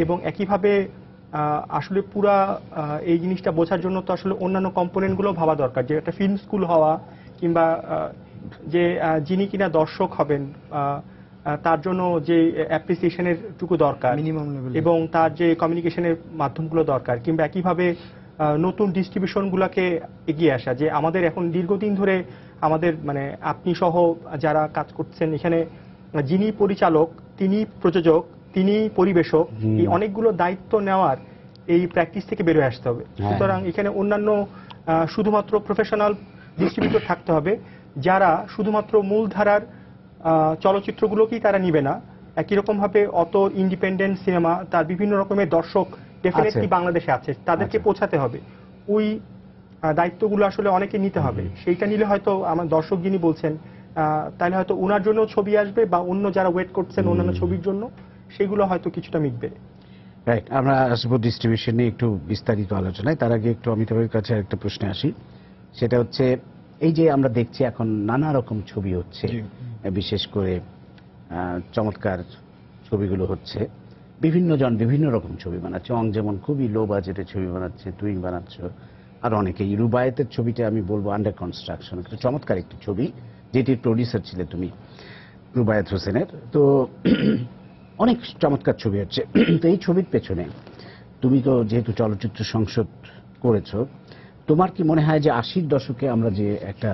এবং একইভাবে আসলে পুরা এই জিনিসটা বোঝার জন্য তো আসলে অন্যান্য কম্পোনেন্টগুলো ভাবা দরকার, যে একটা ফিল্ম স্কুল হওয়া, কিংবা যে যিনি কিনা দর্শক হবেন তার জন্য যে অ্যাপ্রিসিয়েশনের টুকু দরকার, মিনিমাম লেভেল, এবং তার যে কমিউনিকেশনের মাধ্যমগুলো দরকার, কিংবা একইভাবে নতুন ডিস্ট্রিবিউশনগুলোকে এগিয়ে আসা। যে আমাদের এখন দীর্ঘদিন ধরে আমাদের মানে আপনি সহ যারা কাজ করছেন এখানে, যিনি পরিচালক, তিনি প্রযোজক, তিনি পরিবেশক, এই অনেকগুলো দায়িত্ব নেওয়ার এই প্র্যাকটিস থেকে বেরোয় আসতে হবে। সুতরাং এখানে অন্যান্য শুধুমাত্র প্রফেশনাল ডিস্ট্রিবিউটর থাকতে হবে, যারা শুধুমাত্র মূলধারার চলচ্চিত্রগুলোকেই তারা নিবে না। একই রকম ভাবে অত ইন্ডিপেন্ডেন্ট সিনেমা, তার বিভিন্ন রকমের দর্শক ডেফিনেটলি বাংলাদেশে আছে, তাদেরকে পৌঁছাতে হবে। ওই দায়িত্বগুলো আসলে অনেকে নিতে হবে। সেইটা নিলে হয়তো আমার দর্শক যিনি বলছেন, তাহলে হয়তো ওনার জন্য ছবি আসবে, বা অন্য যারা ওয়েট করছেন অন্যান্য ছবির জন্য, সেগুলো হয়তো কিছুটা মিটবে। রাইট। আমরা আসবো ডিস্ট্রিবিউশন নিয়ে একটু বিস্তারিত আলোচনায়। তার আগে একটু অমিতাভের কাছে একটা প্রশ্নে আসি। সেটা হচ্ছে, এই যে আমরা দেখছি এখন নানা রকম ছবি হচ্ছে, বিশেষ করে চমৎকার ছবিগুলো হচ্ছে, বিভিন্ন জন বিভিন্ন রকম ছবি বানাচ্ছে। যেমন খুবই লো বাজেটের ছবি বানাচ্ছে, তুই বানাচ্ছ, আর অনেকেই। রুবায়েতের ছবিটা আমি বলবো আন্ডার কনস্ট্রাকশন, একটা চমৎকার একটি ছবি, যেটির প্রডিউসার ছিলে তুমি, রুবায়েত হোসেনের। তো অনেক চমৎকার ছবি হচ্ছে। তো এই ছবির পেছনে তুমি তো যেহেতু চলচ্চিত্র সংসদ করেছো, তোমার কি মনে হয় যে 80-র দশকে আমরা যে একটা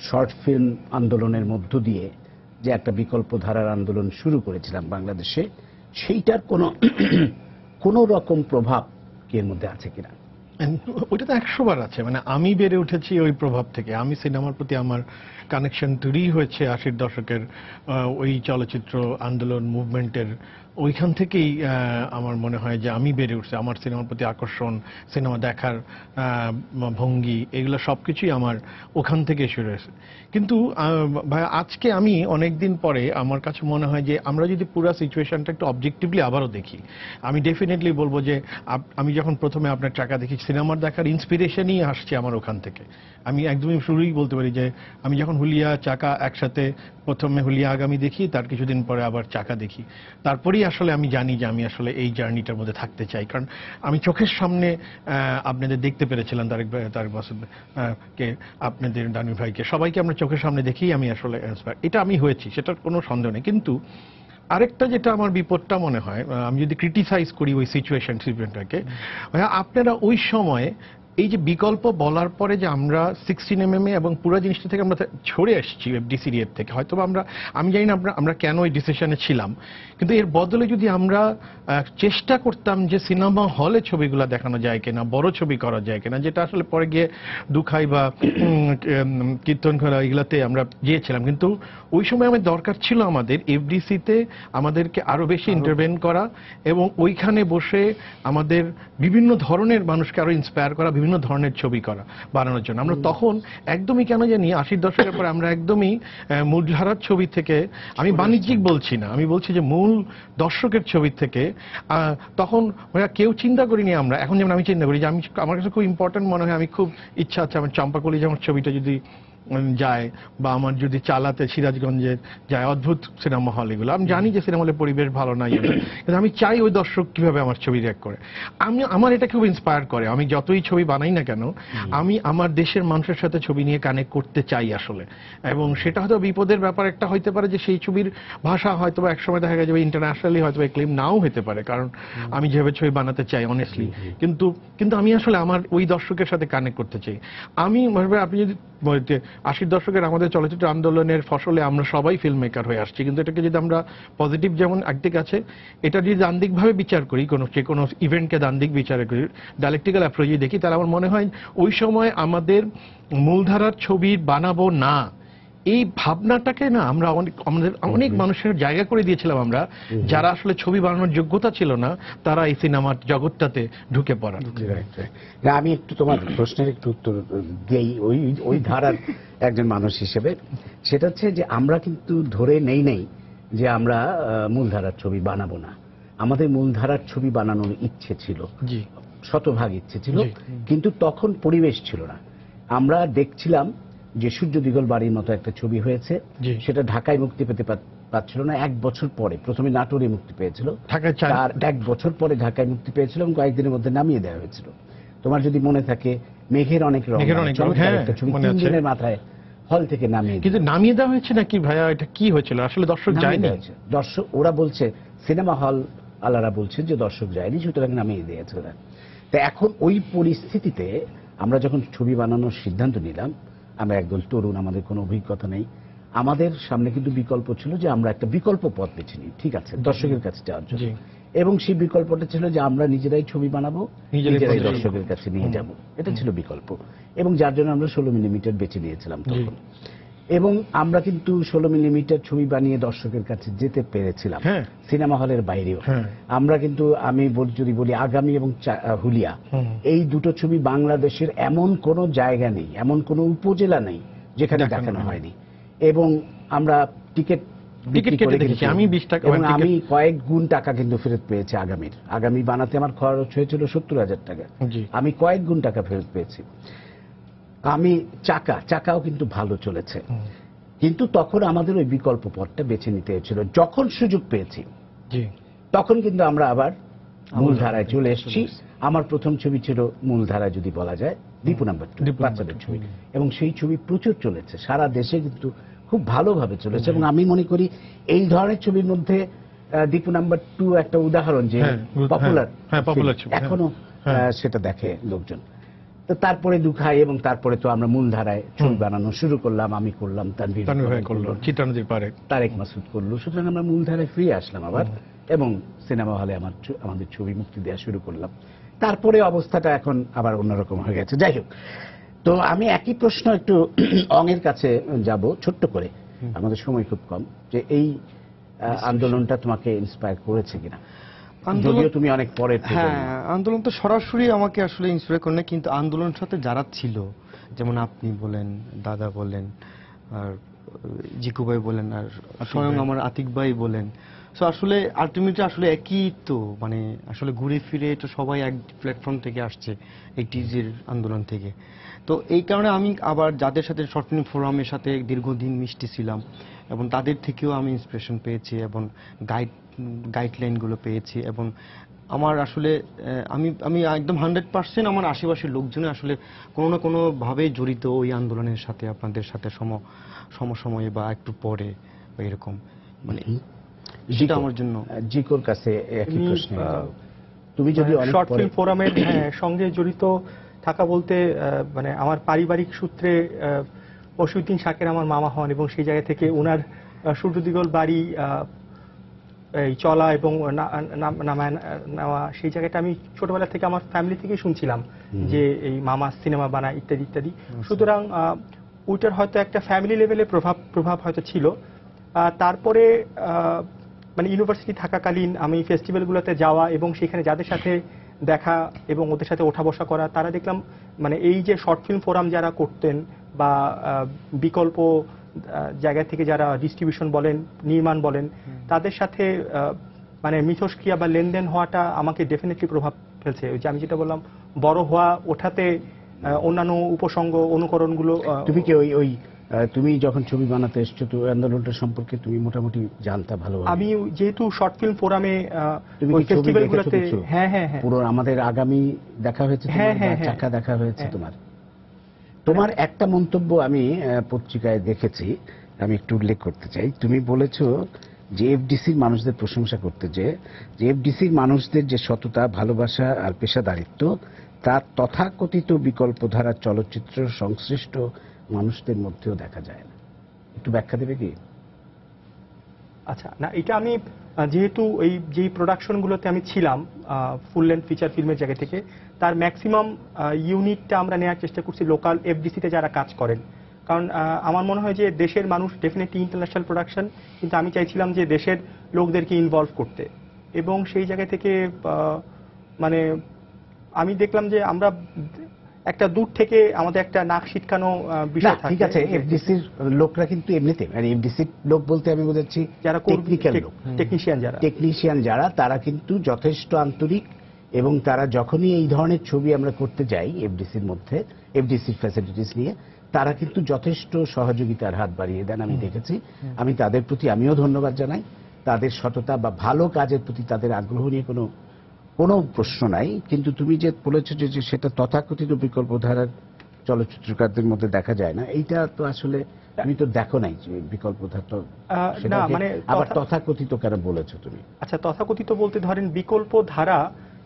শর্ট ফিল্ম আন্দোলনের মধ্য দিয়ে যে একটা বিকল্প ধারার আন্দোলন শুরু করেছিলাম বাংলাদেশে, সেইটার কোনো রকম প্রভাব কি এর মধ্যে আছে কিনা? ওইটা তো 100 বার আছে। মানে আমি বেড়ে উঠেছি ওই প্রভাব থেকে। আমি সিনেমার প্রতি আমার কানেকশন তৈরি হয়েছে 80-র দশকের ওই চলচ্চিত্র আন্দোলন মুভমেন্টের ওইখান থেকেই। আমার মনে হয় যে আমি বেড়ে উঠছি, আমার সিনেমার প্রতি আকর্ষণ, সিনেমা দেখার ভঙ্গি, এগুলো সবকিছুই আমার ওখান থেকে শুরু হয়েছে। কিন্তু ভাই আজকে আমি অনেকদিন পরে আমার কাছে মনে হয় যে আমরা যদি পুরো সিচুয়েশনটা একটু অবজেক্টিভলি আবারও দেখি, আমি ডেফিনেটলি বলবো যে আমি যখন প্রথমে আপনার টাকা দেখি, সিনেমার দেখার ইন্সপিরেশনই আসছে আমার ওখান থেকে। আমি একদমই শুরুই বলতে পারি যে আমি যখন হুলিয়া চাকা একসাথে, প্রথমে হুলিয়া আগামী দেখি, তার কিছুদিন পরে আবার চাকা দেখি, তারপরেই আসলে আমি জানি যে আমি আসলে এই জার্নিটার মধ্যে থাকতে চাই। কারণ আমি চোখের সামনে আপনাদের দেখতে পেরেছিলাম, তারেক মাসুদ কে, আপনাদের দানি ভাইকে, সবাইকে আমরা চোখের সামনে দেখেই আমি আসলে এটা আমি হয়েছি, সেটার কোনো সন্দেহ নেই। কিন্তু আরেকটা যেটা আমার বিপদটা মনে হয়, আমি যদি ক্রিটিসাইজ করি ওই সিচুয়েশনটাকে, আপনারা ওই সময় এই যে বিকল্প বলার পরে যে আমরা 16mm এবং পুরো জিনিসটা থেকে আমরা ছড়ে আসছি এফডিসিডি এর থেকে, হয়তো আমি জানি না আমরা কেন এই ডিসিশনে ছিলাম, কিন্তু এর বদলে যদি আমরা চেষ্টা করতাম যে সিনেমা হলে ছবিগুলো দেখানো যায় কিনা, বড় ছবি করা যায় কিনা, যেটা আসলে পরে গিয়ে দুখাই বা কীর্তনখোলা এগুলাতে আমরা গিয়েছিলাম। কিন্তু ওই সময় আমার দরকার ছিল আমাদের এফডিসিতে আমাদেরকে আরো বেশি ইন্টারভেন করা এবং ওইখানে বসে আমাদের বিভিন্ন ধরনের মানুষকে আরো ইন্সপায়ার করা, বিভিন্ন ধরনের ছবি করা, বানানোর জন্য। আমরা তখন একদমই কেন জানি 80-র দশকের পরে আমরা একদমই মূলধারার ছবি থেকে, আমি বাণিজ্যিক বলছি না, আমি বলছি যে মূল দর্শকের ছবি থেকে, তখন কেউ চিন্তা করিনি আমরা। এখন যেমন আমি চিন্তা করি যে আমার কাছে খুব ইম্পর্টেন্ট মনে হয়, আমি খুব ইচ্ছা আছে আমার চম্পাকলি যেমন ছবিটা যদি যায়, বা আমার যদি চালাতে সিরাজগঞ্জের যায়, অদ্ভুত সিনেমা হল এগুলো, আমি জানি যে সিনেমা হলের পরিবেশ ভালো নাই, কিন্তু আমি চাই ওই দর্শক কিভাবে আমার ছবি রিঅ্যাক্ট করে। আমার এটা খুব ইন্সপায়ার করে। আমি যতই ছবি বানাই না কেন, আমি আমার দেশের মানুষের সাথে ছবি নিয়ে কানেক্ট করতে চাই আসলে। এবং সেটা হয়তো বিপদের ব্যাপার একটা হইতে পারে যে সেই ছবির ভাষা হয়তো একসময় দেখা যাবে ইন্টারন্যাশনালি হয়তো ক্লেম নাও হতে পারে, কারণ আমি যেভাবে ছবি বানাতে চাই অনেস্টলি, কিন্তু আমি আসলে আমার ওই দর্শকের সাথে কানেক্ট করতে চাই। আমি আপনি যদি 80-র দশকের আমাদের চলচ্চিত্র আন্দোলনের ফসলে আমরা সবাই ফিল্ম মেকার হয়ে আসছি, কিন্তু এটাকে যদি আমরা পজিটিভ যেমন একদিক আছে, এটা যদি দান্দিকভাবে বিচার করি, যে কোনো ইভেন্টকে দান্দিক বিচার করি, ডায়ালেকটিক্যাল অ্যাপ্রোচে দেখি, তাহলে আমার মনে হয় ওই সময় আমাদের মূলধারার ছবি বানাবো না, এই ভাবনাটাকে না আমরা আমাদের অনেক মানুষের জায়গা করে দিয়েছিলাম আমরা, যারা আসলে ছবি বানানোর যোগ্যতা ছিল না, তারা এই সিনেমার জগৎটাতে ঢুকে পড়া। আমি একটু তোমার প্রশ্নের একটু উত্তর দেই ওই ধারার একজন মানুষ হিসেবে। সেটা হচ্ছে যে আমরা কিন্তু ধরে নেই যে আমরা মূলধারার ছবি বানাবো না। আমাদের মূলধারার ছবি বানানোর ইচ্ছে ছিল, শতভাগ ইচ্ছে ছিল, কিন্তু তখন পরিবেশ ছিল না। আমরা দেখছিলাম যে সূর্য দিগল বাড়ির মতো একটা ছবি হয়েছে, সেটা ঢাকায় মুক্তি পেতে পারছিল না। 1 বছর পরে, প্রথমে নাটোরে মুক্তি পেয়েছিল, তার 1 বছর পরে ঢাকায় মুক্তি পেয়েছিল এবং কয়েকদিনের মধ্যে নামিয়ে দেওয়া হয়েছিল। তোমার যদি মনে থাকে, মেঘের অনেক রং, একটা ছবি 3 দিনের মাথায় হল থেকে নামিয়ে, কিন্তু নামিয়ে দেওয়া হয়েছে নাকি ভাইয়া, এটা কি হয়েছিল আসলে? দর্শক যায়নি, দর্শক ওরা বলছে, সিনেমা হল আলারা বলছেন যে দর্শক যায়নি, সুতরাং নামিয়ে দিয়েছে ওরা। তো এখন ওই পরিস্থিতিতে আমরা যখন ছবি বানানোর সিদ্ধান্ত নিলাম, আমরা একদল তরুণ, আমাদের কোনো অভিজ্ঞতা নেই, আমাদের সামনে কিন্তু বিকল্প ছিল যে আমরা একটা বিকল্প পথ বেছে নিই, ঠিক আছে, দর্শকের কাছে যাওয়ার জন্য। এবং সেই বিকল্পটা ছিল যে আমরা নিজেরাই ছবি বানাবো, নিজেরাই দর্শকের কাছে নিয়ে যাব, এটা ছিল বিকল্প। এবং যার জন্য আমরা 16mm বেছে নিয়েছিলাম তখন। এবং আমরা কিন্তু 16mm ছবি বানিয়ে দর্শকের কাছে যেতে পেরেছিলাম, সিনেমা হলের বাইরেও। আমরা কিন্তু, আমি যদি বলি, আগামী এবং হুলিয়া, এই দুটো ছবি বাংলাদেশের এমন কোনো জায়গা নেই, এমন কোনো উপজেলা নেই যেখানে দেখানো হয়নি। এবং আমরা টিকিট করে দেখেছি, আমি কয়েক গুণ টাকা কিন্তু ফেরত পেয়েছি। আগামী বানাতে আমার খরচ হয়েছিল 70,000 টাকা, আমি কয়েক গুণ টাকা ফেরত পেয়েছি। আমি চাকাও কিন্তু ভালো চলেছে, কিন্তু তখন আমাদের ওই বিকল্প পথটা বেছে নিতে হয়েছিল। যখন সুযোগ পেয়েছি তখন কিন্তু আমরা আবার মূলধারায় চলে এসেছি। আমার প্রথম ছবি ছিল মূলধারায় যদি বলা যায় দীপু নাম্বার 2 বাচ্চাদের ছবি, এবং সেই ছবি প্রচুর চলেছে সারা দেশে, কিন্তু খুব ভালোভাবে চলেছে। এবং আমি মনে করি এই ধরনের ছবির মধ্যে দীপু নাম্বার 2 একটা উদাহরণ যে পপুলার, এখনো সেটা দেখে লোকজন। তো তারপরে দুখাই, এবং তারপরে তো আমরা মূলধারায় ছবি বানানো শুরু করলাম, আমি করলাম, তানভীর করলো, চিত্রানজির পারেক, তারেক মাসুদ করলো। সুতরাং আমরা মূলধারায় ফিরে আসলাম আবার, এবং সিনেমা হলে আমাদের ছবি মুক্তি দেওয়া শুরু করলাম। তারপরে অবস্থাটা এখন আবার অন্যরকম হয়ে গেছে। যাই হোক, তো আমি একই প্রশ্ন একটু অঙের কাছে যাব ছোট্ট করে, আমাদের সময় খুব কম, যে এই আন্দোলনটা তোমাকে ইন্সপায়ার করেছে কিনা? যদিও তুমি অনেক পরে। হ্যাঁ, আন্দোলন তো সরাসরি আমাকে আসলে ইন্সপায়ার করে না, কিন্তু আন্দোলনের সাথে যারা ছিল, যেমন আপনি বলেন, দাদা বলেন, আর জিকু ভাই বলেন, আর স্বয়ং আমার আতিক ভাই বলেন, সো আসলে আলটিমেটলি আসলে একই তো, মানে আসলে ঘুরে ফিরে তো সবাই এক প্ল্যাটফর্ম থেকে আসছে, এই টিজের আন্দোলন থেকে। তো এই কারণে আমি আবার যাদের সাথে শর্ট ফিল্ম ফোরামের সাথে দীর্ঘদিন মিশতে ছিলাম, এবং তাদের থেকেও আমি ইন্সপিরেশন পেয়েছি এবং গাইডলাইনগুলো পেয়েছি। এবং আমার আসলে আমি একদম 100% আমার আশেপাশের লোকজনে আসলে কোনো না কোনো ভাবে জড়িত ওই আন্দোলনের সাথে, আপনাদের সাথে সমসময়ে বা একটু পরে বা এরকম, মানে সেটা আমার জন্য। জিকোর কাছে একই প্রশ্ন, তুমি যদি শর্ট ফিল্ম ফোরামের সঙ্গে জড়িত থাকা বলতে মানে আমার পারিবারিক সূত্রে মশিউদ্দিন শাকের আমার মামা হন, এবং সেই জায়গা থেকে ওনার সূর্যদিগল বাড়ি এই চলা এবং নামায় নেওয়া, সেই জায়গাটা আমি ছোটবেলা থেকে আমার ফ্যামিলি থেকেই শুনছিলাম যে এই মামা সিনেমা বানায় ইত্যাদি ইত্যাদি। সুতরাং ওইটার হয়তো একটা ফ্যামিলি লেভেলে প্রভাব হয়তো ছিল। তারপরে মানে ইউনিভার্সিটি থাকাকালীন আমি ফেস্টিভ্যালগুলোতে যাওয়া এবং সেখানে যাদের সাথে দেখা এবং ওদের সাথে ওঠা বসা করা, তারা দেখলাম মানে এই যে শর্ট ফিল্ম ফোরাম যারা করতেন বা বিকল্প জায়গা থেকে যারা ডিস্ট্রিবিউশন বলেন, নির্মাণ বলেন, তাদের সাথে মানে মিথস্ক্রিয়া বা লেনদেন হওয়াটা আমাকে ডেফিনেটলি প্রভাব ফেলছে। ওই যে আমি যেটা বললাম, বড় হওয়া, ওঠাতে অন্যান্য উপসঙ্গ অনুকরণগুলো। তুমি কি ওই তুমি যখন ছবি বানাতে এসছো, তো আন্দোলনটা সম্পর্কে তুমি মোটামুটি জানতা ভালোভাবে? আমি যেহেতু শর্ট ফিল্ম ফোরামে ওই ফেস্টিভ্যালগুলোতে, হ্যাঁ হ্যাঁ হ্যাঁ, পুরো আমাদের আগামী দেখা হয়েছে, চাকা দেখা হয়েছে তোমার একটা মন্তব্য আমি পত্রিকায় দেখেছি, আমি একটু উল্লেখ করতে চাই। তুমি বলেছো যে এফডিসির মানুষদের প্রশংসা করতে, যে এফডিসির মানুষদের যে সততা, ভালোবাসা আর পেশাদারিত্ব, তা তথাকথিত বিকল্পধারার চলচ্চিত্র সংশ্লিষ্ট মানুষদের মধ্যেও দেখা যায় না। একটু ব্যাখ্যা দেবে কি? আচ্ছা, না, এটা আমি যেহেতু এই যে প্রোডাকশনগুলোতে আমি ছিলাম ফুল লেন্থ ফিচার ফিল্মের জায়গা থেকে, তার ম্যাক্সিমাম ইউনিটটা আমরা নেওয়ার চেষ্টা করছি লোকাল এফডিসিতে যারা কাজ করেন। কারণ আমার মনে হয় যে দেশের মানুষ ডেফিনেটলি ইন্টারন্যাশনাল প্রোডাকশন, কিন্তু আমি চাইছিলাম যে দেশের লোকদেরকে ইনভলভ করতে, এবং সেই জায়গা থেকে মানে আমি দেখলাম যে আমরা একটা দূর থেকে আমাদের একটা নাক শিটকানো বিষয় থাকে। ঠিক আছে, এফডিসির লোকরা কিন্তু এমনিতে, মানে এফডিসির লোক বলতে আমি বোঝাচ্ছি যারা টেকনিক্যাল লোক, টেকনিশিয়ান যারা, তারা কিন্তু যথেষ্ট আন্তরিক, এবং তারা যখনই এই ধরনের ছবি আমরা করতে যাই এফডিসির মধ্যে, এফডিসির ফ্যাসিলিটিস নিয়ে, তারা কিন্তু যথেষ্ট সহযোগিতার হাত বাড়িয়ে দেন, আমি দেখেছি। আমি তাদের প্রতি আমিও ধন্যবাদ জানাই। তাদের সততা বা ভালো কাজের প্রতি তাদের আগ্রহ নিয়ে কোনো প্রশ্ন নাই। কিন্তু তুমি যে বলেছো যে সেটা তথাকথিত বিকল্পধারার চলচ্চিত্রকারদের মধ্যে দেখা যায় না, এইটা তো আসলে আমি তো দেখো নাই যে বিকল্পধারা, তো না, মানে আবার তথাকথিত কেন বলেছো তুমি? আচ্ছা, তথাকথিত বলতে ধরেন বিকল্প ধারা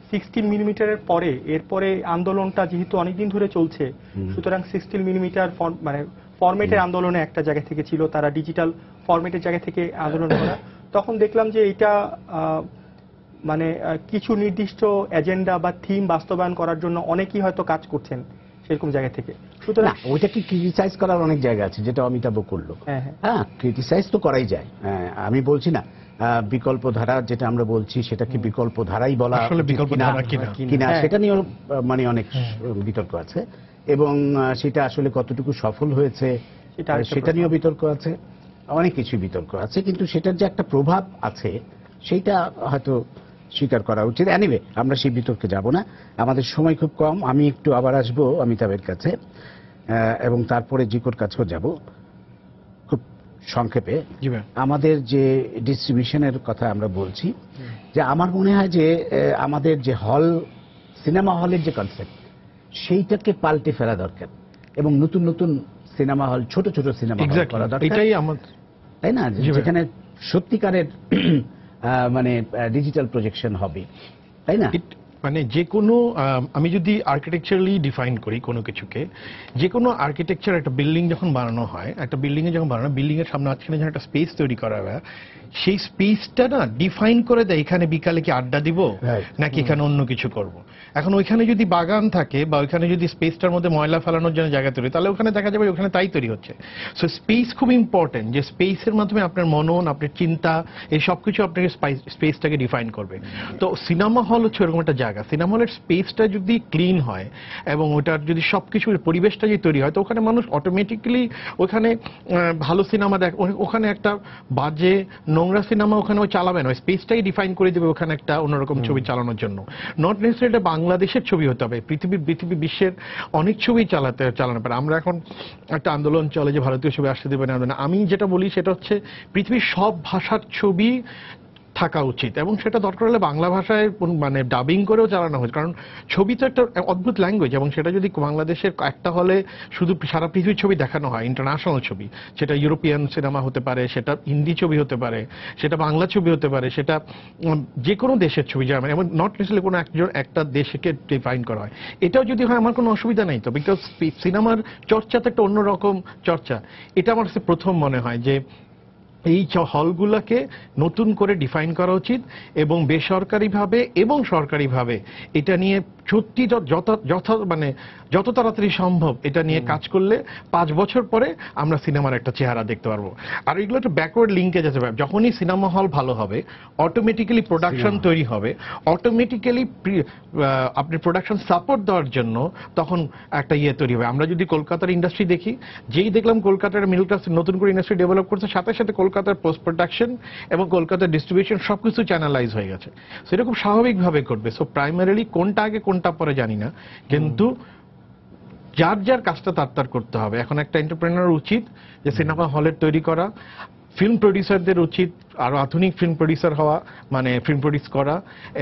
16 মিলিমিটারের পরে, এরপরে আন্দোলনটা যেহেতু অনেকদিন ধরে চলছে, সুতরাং 16 মিলিমিটার মানে ফরম্যাটের আন্দোলনে একটা জায়গা থেকে ছিল, তারা ডিজিটাল ফরম্যাটের জায়গা থেকে আন্দোলন করা। তখন দেখলাম যে এটা মানে কিছু নির্দিষ্ট এজেন্ডা বা থিম বাস্তবায়ন করার জন্য অনেকেই হয়তো কাজ করছেন সেরকম জায়গা থেকে। সুতরাং ওইটাকে ক্রিটিসাইজ করার অনেক জায়গা আছে, যেটা অমিতাভ করলো। হ্যাঁ, ক্রিটিসাইজ তো করাই যায়। আমি বলছি না বিকল্প ধারা যেটা আমরা বলছি সেটাকে বিকল্প ধারাই বলা কিনা, সেটা নিয়েও মানে অনেক বিতর্ক আছে, এবং সেটা আসলে কতটুকু সফল হয়েছে সেটা নিয়েও বিতর্ক আছে, অনেক কিছু বিতর্ক আছে। কিন্তু সেটার যে একটা প্রভাব আছে সেইটা হয়তো স্বীকার করা উচিত। এনিওয়ে, আমরা সেই বিতর্কে যাব না, আমাদের সময় খুব কম। আমি একটু আবার আসবো অমিতাভের কাছে, এবং তারপরে জিকোর কাছেও যাব। খুব সংক্ষেপে জি ভাই। আমাদের যে ডিস্ট্রিবিউশনের কথা আমরা বলছি, যে আমার মনে হয় যে আমাদের যে সিনেমা হলের যে কনসেপ্ট, সেইটাকে পাল্টে ফেলা দরকার এবং নতুন নতুন সিনেমা হল, ছোট ছোট সিনেমা হল করা দরকার, এটাই আমার, তাই না? জি ভাই। যেখানে সত্যিকারের মানে ডিজিটাল প্রজেকশন হবে, তাই না? মানে যে কোনো আমি যদি আর্কিটেকচারালি ডিফাইন করি কোনো কিছুকে, যে কোনো আর্কিটেকচার, একটা বিল্ডিং যখন বানানো হয়, একটা বিল্ডিং এ যখন বানানো, বিল্ডিং এর সামনে মাঝখানে যখন একটা স্পেস তৈরি করা হয়, সেই স্পেসটা না ডিফাইন করে দেয় এখানে বিকালে কি আড্ডা দিব নাকি এখানে অন্য কিছু করব। এখন ওইখানে যদি বাগান থাকে বা ওইখানে যদি স্পেসটার মধ্যে ময়লা ফেলানোর জন্য জায়গা তৈরি, তাহলে ওখানে দেখা যাবে ওখানে তাই তৈরি হচ্ছে। সো স্পেস খুব ইম্পর্টেন্ট, যে স্পেসের মাধ্যমে আপনার মনন, আপনার চিন্তা, এই সব কিছু আপনাকে স্পেসটাকে ডিফাইন করবে। তো সিনেমা হল হচ্ছে এরকম একটা জায়গা। সিনেমা হলের স্পেসটা যদি ক্লিন হয় এবং ওটার যদি সবকিছু পরিবেশটা যদি তৈরি হয়, তো ওখানে মানুষ অটোমেটিক্যালি ওখানে ভালো সিনেমা দেখ, ওখানে একটা বাজে নোংরা সিনেমা ওখানে ও চালাবে না, স্পেসটাই ডিফাইন করে দেবে ওখানে একটা অন্যরকম ছবি চালানোর জন্য। নট নেসেসারি এটা বাংলাদেশের ছবি হতে হবে, পৃথিবী বিশ্বের অনেক ছবি চালানো পারে। আমরা এখন একটা আন্দোলন চলে যে ভারতীয় ছবি আসতে দেবে না। আমি যেটা বলি সেটা হচ্ছে পৃথিবীর সব ভাষার ছবি থাকা উচিত, এবং সেটা দরকার হলে বাংলা ভাষায় মানে ডাবিং করেও চালানো হচ্ছে, কারণ ছবি তো একটা অদ্ভুত ল্যাঙ্গুয়েজ, এবং সেটা যদি বাংলাদেশের একটা হলে শুধু সারা পৃথিবীর ছবি দেখানো হয়, ইন্টারন্যাশনাল ছবি, সেটা ইউরোপিয়ান সিনেমা হতে পারে, সেটা হিন্দি ছবি হতে পারে, সেটা বাংলা ছবি হতে পারে, সেটা যে কোনো দেশের ছবি, যেমন এবং নট নেসেসারি কোনো একটা দেশকে ডিফাইন করা হয়, এটাও যদি হয় আমার কোনো অসুবিধা নেই তো, বিকজ সিনেমার চর্চা তো একটা অন্যরকম চর্চা। এটা আমার কাছে প্রথম মনে হয় যে এই হলগুলোকে নতুন করে ডিফাইন করা উচিত, এবং বেসরকারিভাবে এবং সরকারিভাবে এটা নিয়ে সত্যি মানে যত তাড়াতাড়ি সম্ভব এটা নিয়ে কাজ করলে 5 বছর পরে আমরা সিনেমার একটা চেহারা দেখতে পারবো। আর এগুলো একটা ব্যাকওয়ার্ড লিঙ্কেজ আছে, যখনই সিনেমা হল ভালো হবে অটোমেটিক্যালি প্রোডাকশন তৈরি হবে, অটোমেটিক্যালি আপনি প্রোডাকশন সাপোর্ট দেওয়ার জন্য তখন একটা তৈরি হবে। আমরা যদি কলকাতার ইন্ডাস্ট্রি দেখি, যেই দেখলাম কলকাতার মিডল ক্লাস নতুন করে ইন্ডাস্ট্রি ডেভেলপ করছে, সাথে সাথে কলকাতার পোস্ট প্রোডাকশন এবং কলকাতার ডিস্ট্রিবিউশন সবকিছু চ্যানেলাইজ হয়ে গেছে। সেটা খুব স্বাভাবিকভাবে ঘটবে। সো প্রাইমারিলি কোনটা আগে কোনটা পরে জানি না, কিন্তু যার যার কাজটা তার করতে হবে। এখন একটা এন্টারপ্রেনার উচিত যে সিনেমা হলের তৈরি করা, ফিল্ম প্রডিউসারদের উচিত আরো আধুনিক ফিল্ম প্রডিউসার হওয়া, মানে ফিল্ম প্রডিউস করা,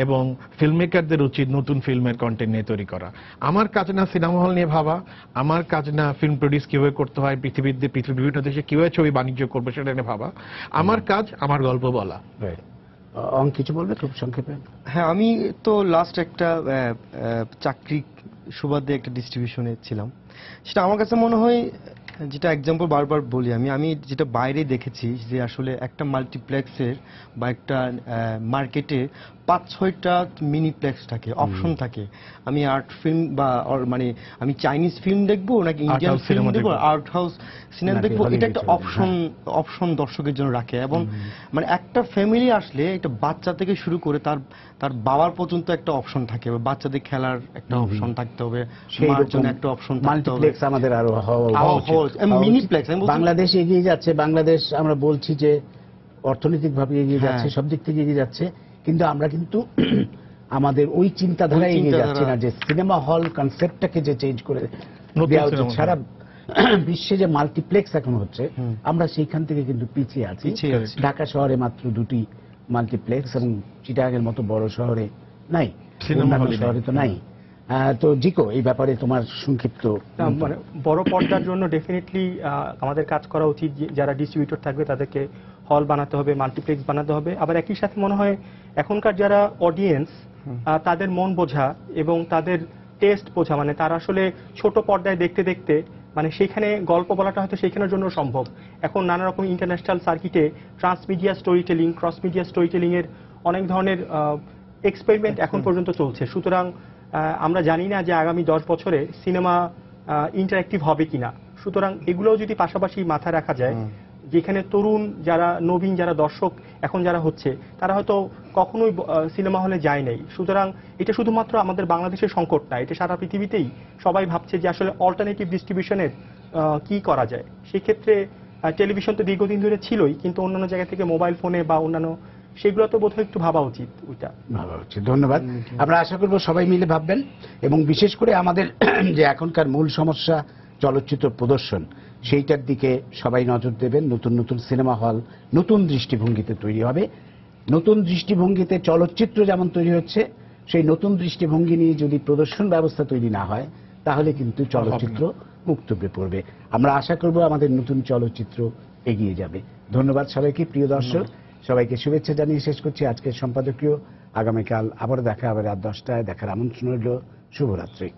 এবং ফিল্ম মেকারদের উচিত নতুন ফিল্মের কন্টেন্ট নিয়ে তৈরি করা। আমার কাজ না সিনেমা হল নিয়ে ভাবা, আমার কাজ না ফিল্ম প্রডিউস কিভাবে করতে হয়, পৃথিবীর বিভিন্ন দেশে কিভাবে ছবি বাণিজ্য করবে সেটা নিয়ে ভাবা। আমার কাজ আমার গল্প বলা। কিছু বলবে খুব সংক্ষেপে? হ্যাঁ, আমি তো লাস্ট একটা চাকরি সুবাদে একটা ডিস্ট্রিবিউশনে ছিলাম। সেটা আমার কাছে মনে হয়, যেটা এক্সাম্পল বারবার বলি আমি যেটা বাইরে দেখেছি, যে আসলে একটা মাল্টিপ্লেক্সের বা একটা মার্কেটে 5-6টা মিনিপ্লেক্স থাকে, অপশন থাকে। আমি আর্ট ফিল্ম বা মানে আমি চাইনিজ ফিল্ম দেখবো নাকি ইন্ডিয়ান ফিল্ম দেখবো, আর্ট হাউস সিনেমা দেখবো, এটা একটা অপশন দর্শকের জন্য রাখে। এবং মানে একটা ফ্যামিলি আসলে একটা বাচ্চা থেকে শুরু করে তার বাবার পর্যন্ত একটা অপশন থাকে, বাচ্চাদের খেলার একটা অপশন থাকতে হবে, মার জন্য একটা অপশন থাকতে হবে। মাল্টিপ্লেক্স আমাদের আরো মিনিপ্লেক্স বাংলাদেশ এগিয়ে যাচ্ছে, বাংলাদেশ আমরা বলছি যে অর্থনৈতিকভাবে এগিয়ে যাচ্ছে, সব দিক থেকে এগিয়ে যাচ্ছে, কিন্তু আমরা কিন্তু আমাদের ওই চিন্তাধারা এগিয়ে যাচ্ছে না যে সিনেমা হল কনসেপ্টটাকে যে চেঞ্জ করে দেওয়া উচিত। সারা বিশ্বে যে মাল্টিপ্লেক্স এখন হচ্ছে, আমরা সেইখান থেকে কিন্তু পিছিয়ে আছি। ঢাকা শহরে মাত্র 2টি মাল্টিপ্লেক্স, এবং চিটাগাংয়ের মতো বড় শহরে নাই, অন্যান্য শহরে তো নাই। তো জিকো, এই ব্যাপারে তোমার সংক্ষিপ্ত? মানে বড় পর্দার জন্য ডেফিনেটলি আমাদের কাজ করা উচিত। যারা ডিস্ট্রিবিউটর থাকবে তাদেরকে হল বানাতে হবে, মাল্টিপ্লেক্স বানাতে হবে। আবার একই সাথে মনে হয় এখনকার যারা অডিয়েন্স, তাদের মন বোঝা এবং তাদের টেস্ট বোঝা, মানে তারা আসলে ছোট পর্দায় দেখতে দেখতে মানে সেখানে গল্প বলাটা হয়তো সেখানের জন্য সম্ভব। এখন নানা রকম ইন্টারন্যাশনাল সার্কিটে transmedia storytelling, cross media storytelling এর অনেক ধরনের এক্সপেরিমেন্ট এখন পর্যন্ত চলছে। সুতরাং আমরা জানি না যে আগামী 10 বছরে সিনেমা ইন্টারঅ্যাক্টিভ হবে কিনা। সুতরাং এগুলোও যদি পাশাপাশি মাথায় রাখা যায়, যেখানে তরুণ যারা নবীন যারা দর্শক এখন যারা হচ্ছে, তারা হয়তো কখনোই সিনেমা হলে যায় নাই। সুতরাং এটা শুধুমাত্র আমাদের বাংলাদেশের সংকট না, এটা সারা পৃথিবীতেই সবাই ভাবছে যে আসলে অল্টারনেটিভ ডিস্ট্রিবিউশনের কি করা যায়। সেক্ষেত্রে টেলিভিশন তো দীর্ঘদিন ধরে ছিলই, কিন্তু অন্যান্য জায়গা থেকে মোবাইল ফোনে বা অন্যান্য সেগুলো তো বোধহয় একটু ভাবা উচিত। ওইটা ভাবা উচিত। ধন্যবাদ। আমরা আশা করব সবাই মিলে ভাববেন, এবং বিশেষ করে আমাদের যে এখনকার মূল সমস্যা চলচ্চিত্র প্রদর্শন, সেইটার দিকে সবাই নজর দেবেন। নতুন নতুন সিনেমা হল নতুন দৃষ্টিভঙ্গিতে তৈরি হবে। নতুন দৃষ্টিভঙ্গিতে চলচ্চিত্র যেমন তৈরি হচ্ছে, সেই নতুন দৃষ্টিভঙ্গি নিয়ে যদি প্রদর্শন ব্যবস্থা তৈরি না হয়, তাহলে কিন্তু চলচ্চিত্র মুক্তবে পড়বে। আমরা আশা করব আমাদের নতুন চলচ্চিত্র এগিয়ে যাবে। ধন্যবাদ সবাইকে। প্রিয় দর্শক, সবাইকে শুভেচ্ছা জানিয়ে শেষ করছি আজকের সম্পাদকীয়। আগামীকাল আবার দেখা হবে রাত 10টায়। দেখার আমন্ত্রণ রইল। শুভরাত্রি।